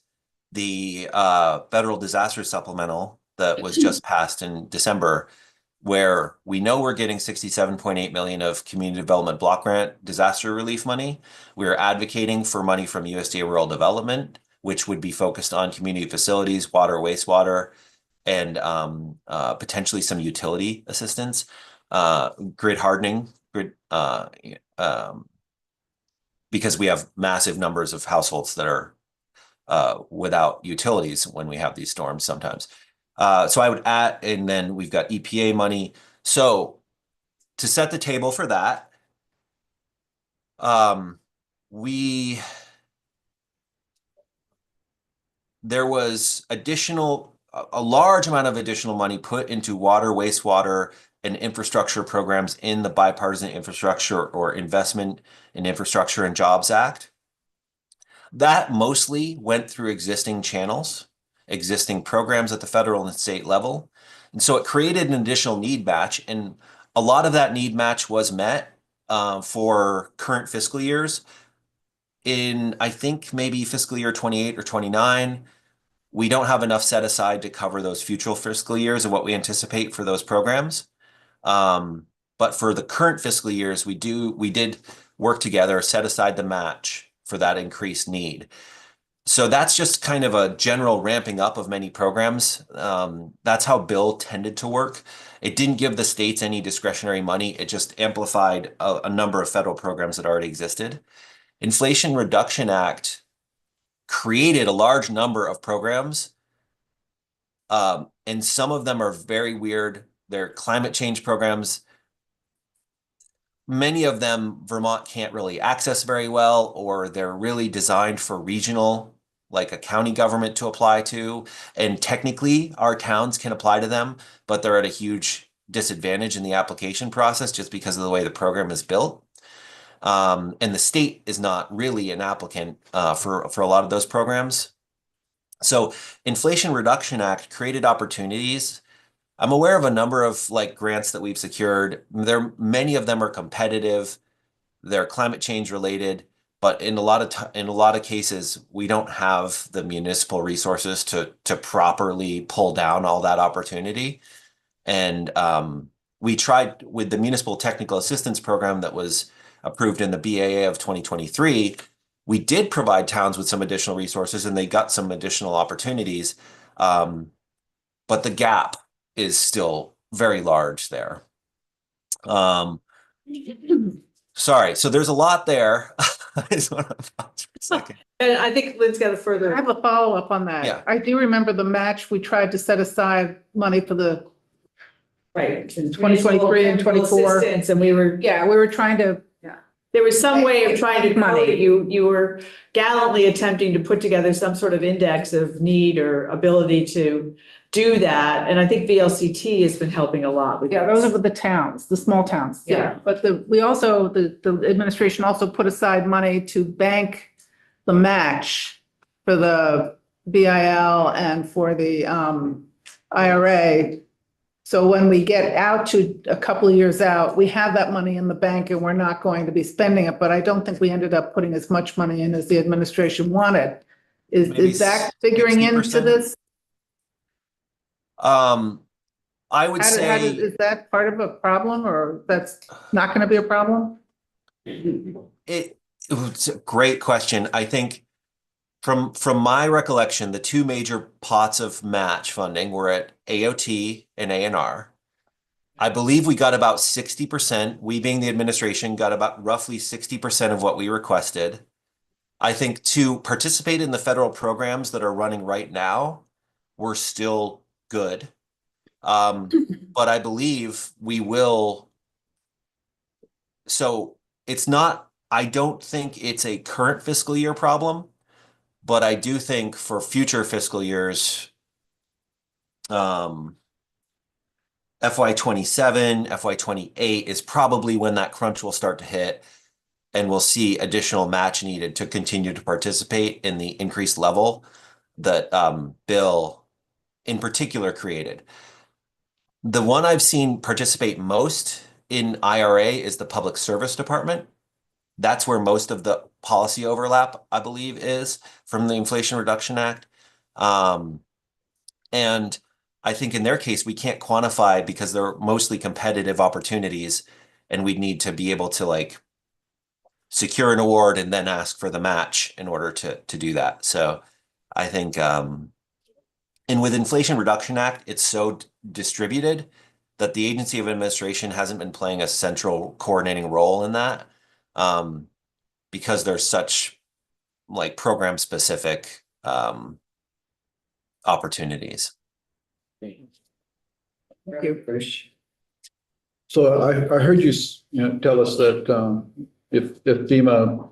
the federal disaster supplemental that was just passed in December, where we know we're getting 67.8 million of community development block grant disaster relief money. We're advocating for money from USDA Rural Development, which would be focused on community facilities, water, wastewater, and potentially some utility assistance, grid hardening, because we have massive numbers of households that are without utilities when we have these storms sometimes. So I would add, and then we've got EPA money. So to set the table for that, there was a large amount of additional money put into water, wastewater, and infrastructure programs in the Bipartisan Infrastructure or Investment in Infrastructure and Jobs Act. That mostly went through existing channels, existing programs at the federal and state level. And so it created an additional need match. And a lot of that need match was met for current fiscal years. In, I think, maybe fiscal year 28 or 29, we don't have enough set aside to cover those future fiscal years of what we anticipate for those programs. But for the current fiscal years, we did work together, set aside the match for that increased need. So that's just kind of a general ramping up of many programs. That's how Bill tended to work. It didn't give the states any discretionary money. It just amplified a number of federal programs that already existed. Inflation Reduction Act created a large number of programs, and some of them are very weird. They're climate change programs. Many of them Vermont can't really access very well, or they're really designed for regional, like a county government to apply to. And technically our towns can apply to them, but they're at a huge disadvantage in the application process just because of the way the program is built. And the state is not really an applicant for a lot of those programs. So Inflation Reduction Act created opportunities. I'm aware of a number of grants that we've secured. Many of them are competitive. They're climate change related, but in a lot of cases, we don't have the municipal resources to properly pull down all that opportunity. And we tried with the Municipal Technical Assistance Program that was approved in the BAA of 2023. We did provide towns with some additional resources, and they got some additional opportunities. But the gap is still very large there. Sorry, so there's a lot there. I just want to pause for a second. And I think Lynn's got a further. I have a follow-up on that. Yeah. I do remember the match, we tried to set aside money for the Right. in 2023 and 24. Assistance, and we were. Yeah, we were trying to, There was some way of trying to Money. money. You were gallantly attempting to put together some sort of index of need or ability to do that. And I think VLCT has been helping a lot with. yeah, those are the towns, the small towns. Yeah. But the administration also put aside money to bank the match for the BIL and for the IRA. So when we get out to a couple of years out, we have that money in the bank and we're not going to be spending it, but I don't think we ended up putting as much money in as the administration wanted. Maybe Is that figuring into 60%? this? I would say. Is that part of a problem, or that's not going to be a problem? It's a great question. I think from my recollection, the two major pots of match funding were at AOT and ANR. I believe we got about 60%. We, being the administration, got about roughly 60% of what we requested. I think to participate in the federal programs that are running right now, we're still good. But I believe we will. So it's not, I don't think it's a current fiscal year problem, but I do think for future fiscal years, FY27, FY28 is probably when that crunch will start to hit, and we'll see additional match needed to continue to participate in the increased level that Bill in particular created. The one I've seen participate most in IRA is the Public Service Department. That's where most of the policy overlap, I believe, is from the Inflation Reduction Act. And I think in their case, we can't quantify because they're mostly competitive opportunities, and we'd need to be able to like secure an award and then ask for the match in order to do that. So I think, and with Inflation Reduction Act, it's so distributed that the Agency of Administration hasn't been playing a central coordinating role in that, because there's such like program specific opportunities. Thank you. So I heard you, tell us that if FEMA,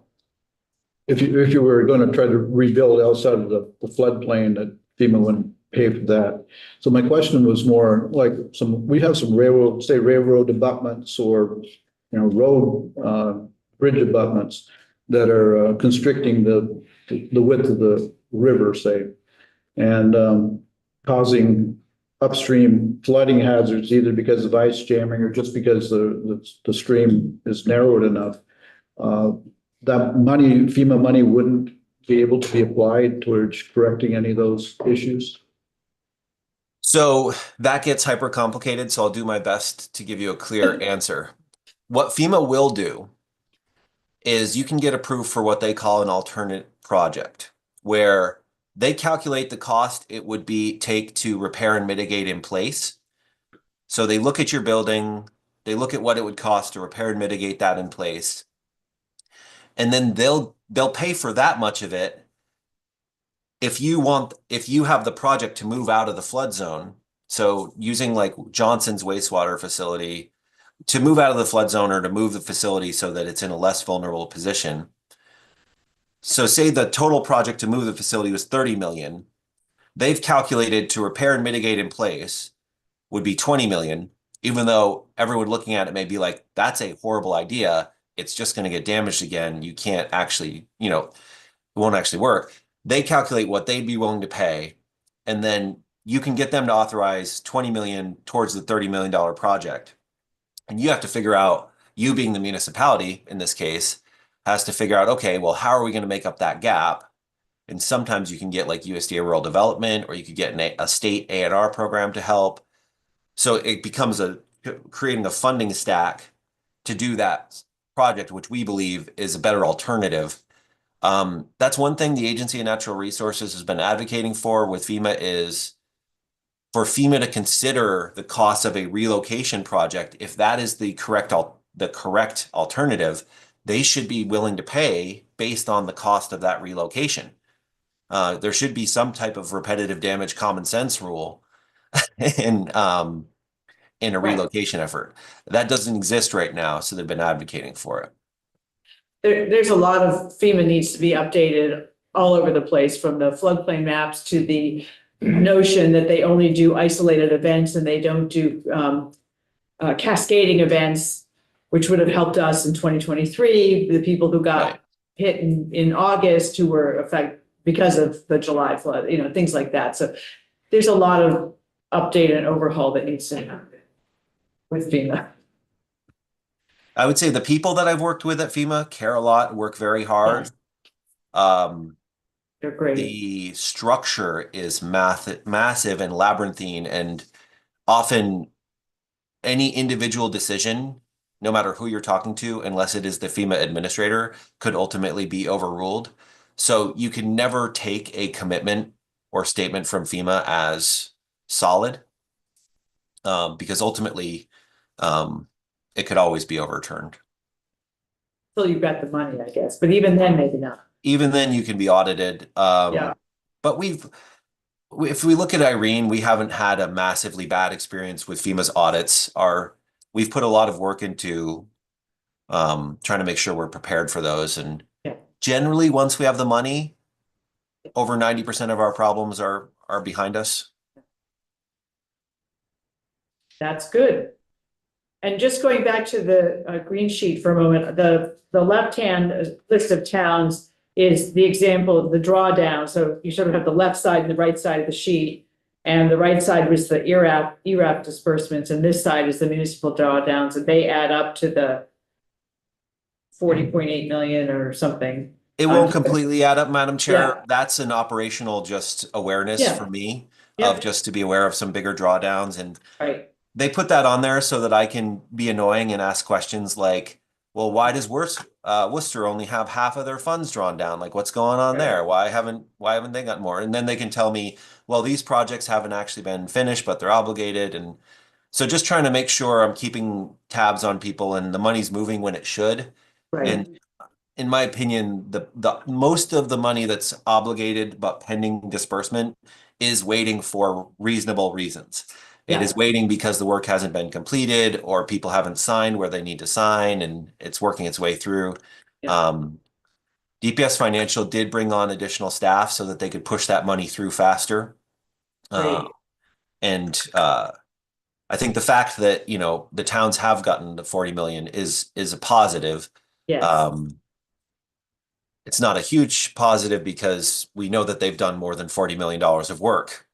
if you were going to try to rebuild outside of the floodplain, that FEMA wouldn't pay for that. So my question was more like we have some railroad abutments or road bridge abutments that are constricting the width of the river, say, and causing upstream flooding hazards, either because of ice jamming or just because the stream is narrowed enough. That money, FEMA money, wouldn't be able to be applied towards correcting any of those issues. So that gets hyper complicated. So I'll do my best to give you a clear answer. What FEMA will do is you can get approved for what they call an alternate project, where they calculate the cost it would take to repair and mitigate in place. So they look at your building, they look at what it would cost to repair and mitigate that in place. And then they'll pay for that much of it if you have the project to move out of the flood zone. So using like Johnson's wastewater facility to move out of the flood zone, or to move the facility so that it's in a less vulnerable position. So say the total project to move the facility was 30 million. They've calculated to repair and mitigate in place would be 20 million, even though everyone looking at it may be like, that's a horrible idea. It's just going to get damaged again. You can't actually, it won't actually work. They calculate what they'd be willing to pay, and then you can get them to authorize 20 million towards the $30 million project. And you have to figure out, you being the municipality in this case, has to figure out, okay, well, how are we going to make up that gap? And sometimes you can get like USDA Rural Development, or you could get a state ANR program to help. So it becomes creating a funding stack to do that project, which we believe is a better alternative. That's one thing the Agency of Natural Resources has been advocating for with FEMA, is for FEMA to consider the cost of a relocation project. If that is the correct alternative, they should be willing to pay based on the cost of that relocation. There should be some type of repetitive damage common sense rule in a relocation effort. That doesn't exist right now, so they've been advocating for it. There's a lot of FEMA needs to be updated all over the place, from the floodplain maps to the notion that they only do isolated events and they don't do cascading events, which would have helped us in 2023. The people who got hit in August, who were because of the July flood, things like that. So there's a lot of update and overhaul that needs to happen with FEMA. I would say the people that I've worked with at FEMA care a lot, work very hard. They're great. The structure is massive and labyrinthine, and often any individual decision, no matter who you're talking to, unless it is the FEMA administrator, could ultimately be overruled. So you can never take a commitment or statement from FEMA as solid, because ultimately it could always be overturned. So you've got the money, I guess, but even then, maybe not. Even then you can be audited. Yeah. But if we look at Irene, we haven't had a massively bad experience with FEMA's audits. We've put a lot of work into trying to make sure we're prepared for those. And generally, once we have the money, over 90% of our problems are behind us. That's good. And just going back to the green sheet for a moment, the left-hand list of towns is the example of the drawdown. So you sort of have the left side and the right side of the sheet. And the right side was the ERAP disbursements, and this side is the municipal drawdowns, and they add up to the 40.8 million or something. It won't completely add up, Madam Chair. Yeah. That's an operational just awareness for me of just to be aware of some bigger drawdowns. And they put that on there so that I can be annoying and ask questions like, well, why does Worcester only have half of their funds drawn down? Like, what's going on there? Why haven't they got more? And then they can tell me, well, these projects haven't actually been finished, but they're obligated. And so just trying to make sure I'm keeping tabs on people and the money's moving when it should. And in my opinion, the most of the money that's obligated but pending disbursement is waiting for reasonable reasons. It is waiting because the work hasn't been completed or people haven't signed where they need to sign, and it's working its way through. DPS Financial did bring on additional staff so that they could push that money through faster. And I think the fact that, the towns have gotten the 40 million is a positive. It's not a huge positive because we know that they've done more than $40 million of work.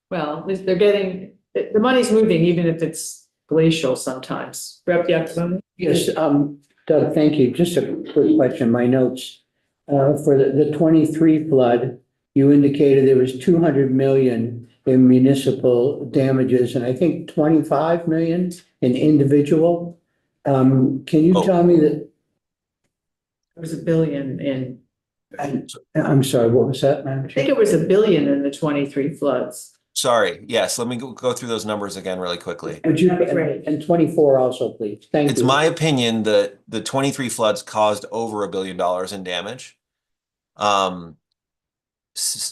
Well, they're getting, the money's moving, even if it's glacial sometimes. Rep. Yakimoni? Yes, Doug, thank you. Just a quick question, my notes. For the 23 flood, you indicated there was 200 million in municipal damages and I think 25 million in individual. Can you tell me that? There was $1 billion in. I'm sorry, what was that, Madam Chair? I think it was $1 billion in the 23 floods. Sorry. Yes. Let me go through those numbers again really quickly. Would you, and 24 also, please. Thank you. It's my opinion that the 23 floods caused over $1 billion in damage.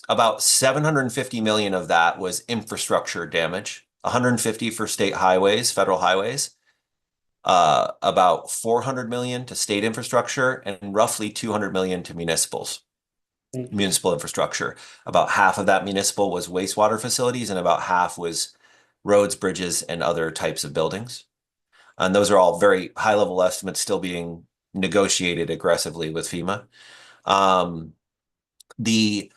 About 750 million of that was infrastructure damage, 150 for state highways, federal highways, about 400 million to state infrastructure, and roughly 200 million to municipal infrastructure. About half of that municipal was wastewater facilities, and about half was roads, bridges, and other types of buildings. And those are all very high level estimates still being negotiated aggressively with FEMA. The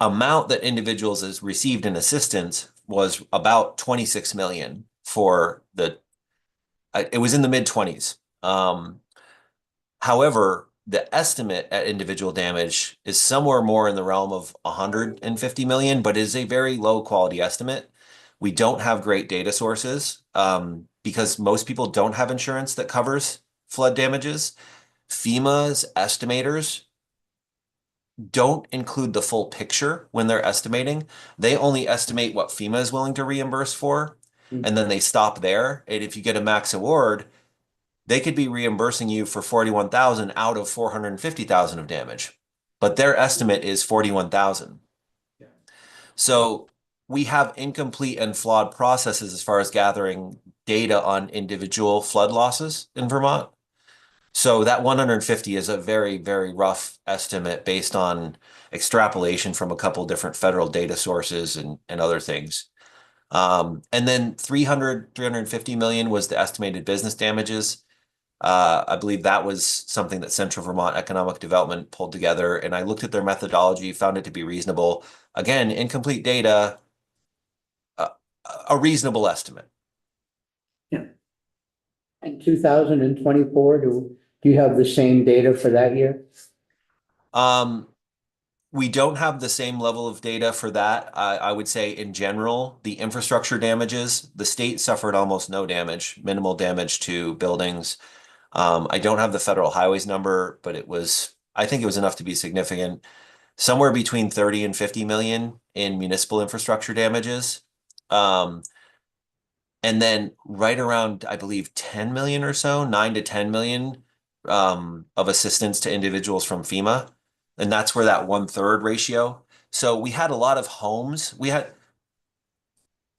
amount that individuals has received in assistance was about 26 million for it was in the mid-20s. However, the estimate at individual damage is somewhere more in the realm of 150 million, but is a very low quality estimate. We don't have great data sources because most people don't have insurance that covers flood damages. FEMA's estimators don't include the full picture when they're estimating. They only estimate what FEMA is willing to reimburse for, and then they stop there. And if you get a max award, they could be reimbursing you for 41,000 out of 450,000 of damage, but their estimate is 41,000. So we have incomplete and flawed processes as far as gathering data on individual flood losses in Vermont. So that 150 is a very, very rough estimate based on extrapolation from a couple different federal data sources and other things. And then 350 million was the estimated business damages. I believe that was something that Central Vermont Economic Development pulled together, and I looked at their methodology, found it to be reasonable. Again, incomplete data, a reasonable estimate. In 2024, do you have the same data for that year? We don't have the same level of data for that. I would say in general, the infrastructure damages, the state suffered almost no damage, minimal damage to buildings. I don't have the federal highways number, but I think it was enough to be significant. Somewhere between 30 and 50 million in municipal infrastructure damages. And then right around, I believe, 10 million or so, 9 to 10 million of assistance to individuals from FEMA. And that's where that 1/3 ratio. So we had a lot of homes.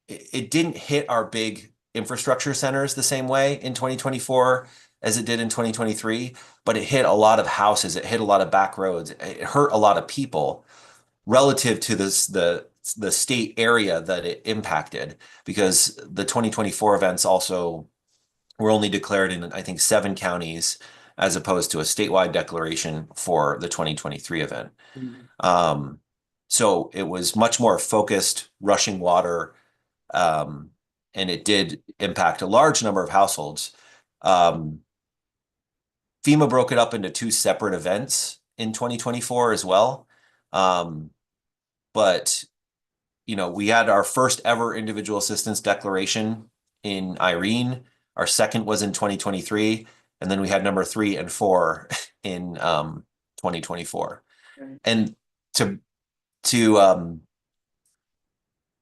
It didn't hit our big infrastructure centers the same way in 2024 as it did in 2023, but it hit a lot of houses. It hit a lot of back roads. It hurt a lot of people relative to the state area that it impacted, because the 2024 events also were only declared in, I think, 7 counties, as opposed to a statewide declaration for the 2023 event. So it was much more focused, rushing water, and it did impact a large number of households. FEMA broke it up into 2 separate events in 2024 as well. But we had our first ever individual assistance declaration in Irene. Our second was in 2023. And then we had number 3 and 4 in 2024. And to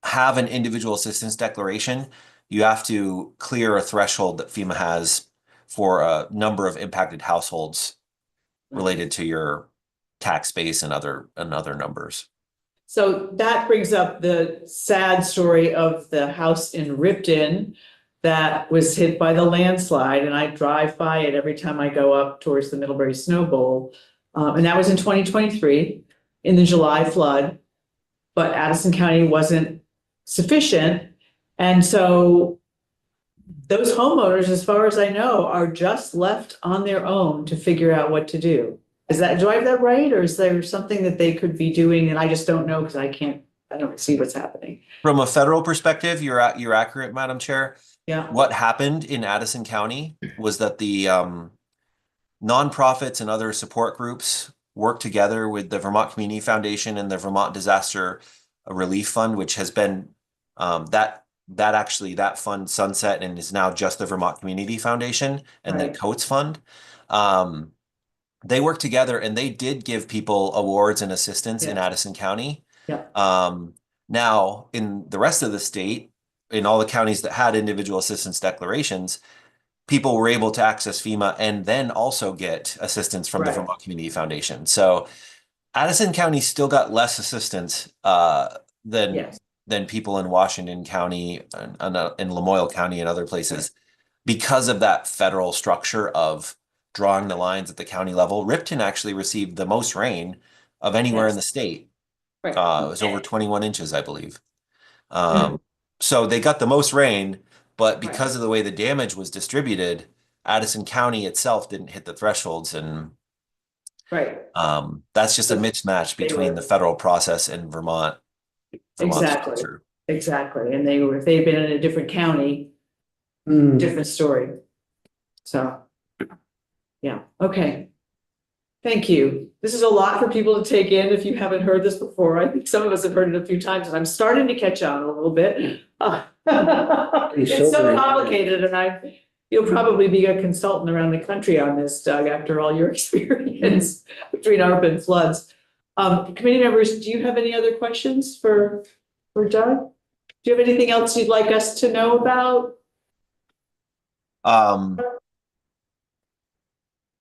have an individual assistance declaration, you have to clear a threshold that FEMA has for a number of impacted households related to your tax base and other numbers. So that brings up the sad story of the house in Ripton that was hit by the landslide, and I drive by it every time I go up towards the Middlebury Snow Bowl. And that was in 2023 in the July flood, but Addison County wasn't sufficient. And so those homeowners, as far as I know, are just left on their own to figure out what to do. Do I have that right? Or is there something that they could be doing and I just don't know because I don't see what's happening? From a federal perspective, you're accurate, Madam Chair. Yeah. What happened in Addison County was that the nonprofits and other support groups worked together with the Vermont Community Foundation and the Vermont Disaster Relief Fund, which has been that fund sunset and is now just the Vermont Community Foundation and the Coates Fund. They worked together and they did give people awards and assistance in Addison County. Yeah. Now, in the rest of the state, in all the counties that had individual assistance declarations, people were able to access FEMA and then also get assistance from the Vermont Community Foundation. So Addison County still got less assistance than people in Washington County and in Lamoille County and other places because of that federal structure of drawing the lines at the county level. Ripton actually received the most rain of anywhere in the state. It was over 21 inches, I believe. So they got the most rain, but because of the way the damage was distributed, Addison County itself didn't hit the thresholds. And that's just a mismatch between the federal process and Vermont. Exactly. And if they'd been in a different county, different story. So, yeah. Okay. Thank you. This is a lot for people to take in if you haven't heard this before. I think some of us have heard it a few times and I'm starting to catch on a little bit. It's so complicated and you'll probably be a consultant around the country on this, Doug, after all your experience between ARPA and floods. Committee members, do you have any other questions for Doug? Do you have anything else you'd like us to know about?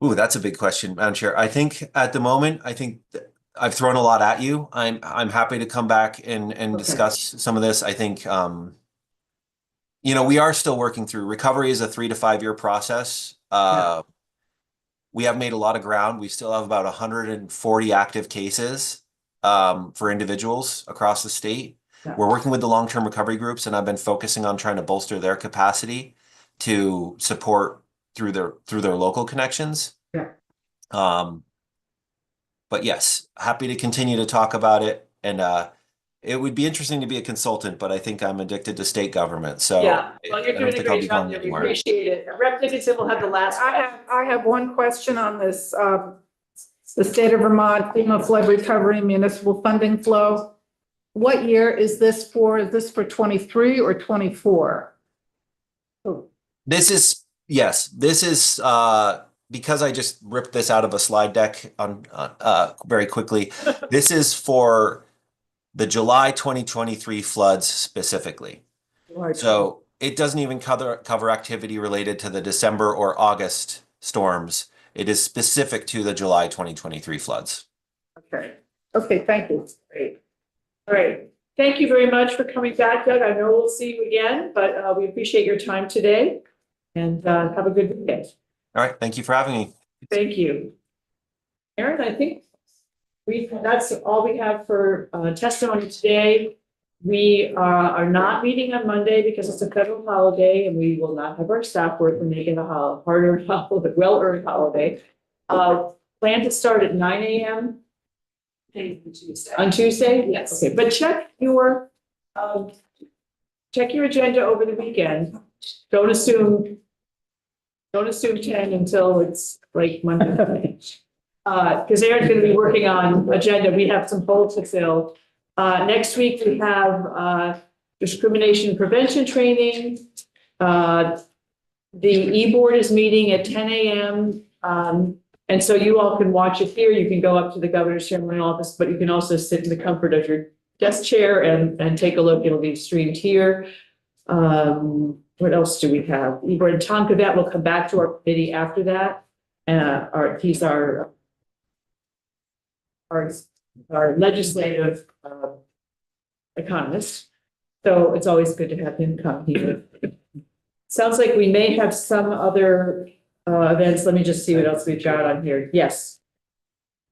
Ooh, that's a big question, Madam Chair. I think at the moment, I've thrown a lot at you. I'm happy to come back and discuss some of this. I think, we are still working through. Recovery is a 3 to 5 year process. We have made a lot of ground. We still have about 140 active cases for individuals across the state. We're working with the long-term recovery groups, and I've been focusing on trying to bolster their capacity to support through their local connections. Yeah. But yes, happy to continue to talk about it. And it would be interesting to be a consultant, but I think I'm addicted to state government. So Yeah, well, you're I don't doing a think I'll great be job going there. We anywhere. appreciate it. Rep. Dickinson will have the last. I have one question on this, the state of Vermont FEMA flood recovery municipal funding flow. What year is this for? Is this for 23 or 24? This is, yes, this is because I just ripped this out of a slide deck on very quickly. This is for the July 2023 floods specifically. So it doesn't even cover activity related to the December or August storms. It is specific to the July 2023 floods. Okay. Okay, thank you. Great. All right. Thank you very much for coming back, Doug. I know we'll see you again, but we appreciate your time today and have a good weekend. All right. Thank you for having me. Thank you. Aaron, I think that's all we have for testimony today. We are not meeting on Monday because it's a federal holiday and we will not have our staff work. We're making a harder, well-earned holiday. Plan to start at 9 a.m. On Tuesday? Yes. Okay, but check your agenda over the weekend. Don't assume 10 until it's like Monday. Because Aaron's gonna be working on agenda. We have some holes to fill. Next week, we have discrimination prevention training. The e-board is meeting at 10 a.m. And so you all can watch it here. You can go up to the governor's chairman office, but you can also sit in the comfort of your desk chair and take a look. It'll be streamed here. What else do we have? E-board and Tom Cavet will come back to our committee after that. He's our legislative economist. So it's always good to have him come here. Sounds like we may have some other events. Let me just see what else we've got on here. Yes.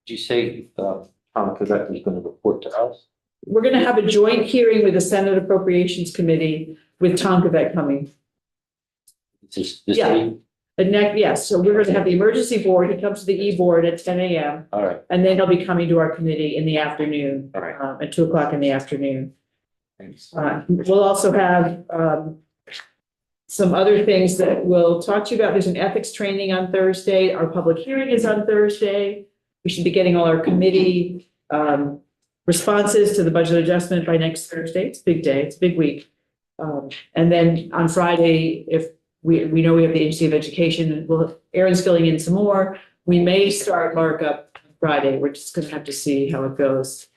Did you say Tom Cavet was going to report to us? We're going to have a joint hearing with the Senate Appropriations Committee with Tom Cavet coming. This Yeah. week? Yes, so we're going to have the emergency board. He comes to the e-board at 10 a.m. All right. And then he'll be coming to our committee in the afternoon, All right. at 2 o'clock in the afternoon. Thanks. We'll also have some other things that we'll talk to you about. There's an ethics training on Thursday. Our public hearing is on Thursday. We should be getting all our committee responses to the budget adjustment by next Thursday. It's a big day. It's a big week. And then on Friday, if we know we have the Agency of Education, Aaron's filling in some more. We may start markup Friday. We're just going to have to see how it goes.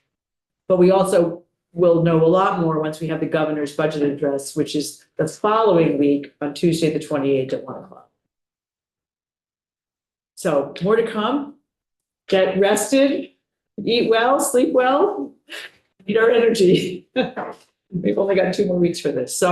But we also will know a lot more once we have the governor's budget address, which is the following week on Tuesday, the 28th at 1 o'clock. So more to come. Get rested, eat well, sleep well, eat our energy. We've only got 2 more weeks for this. So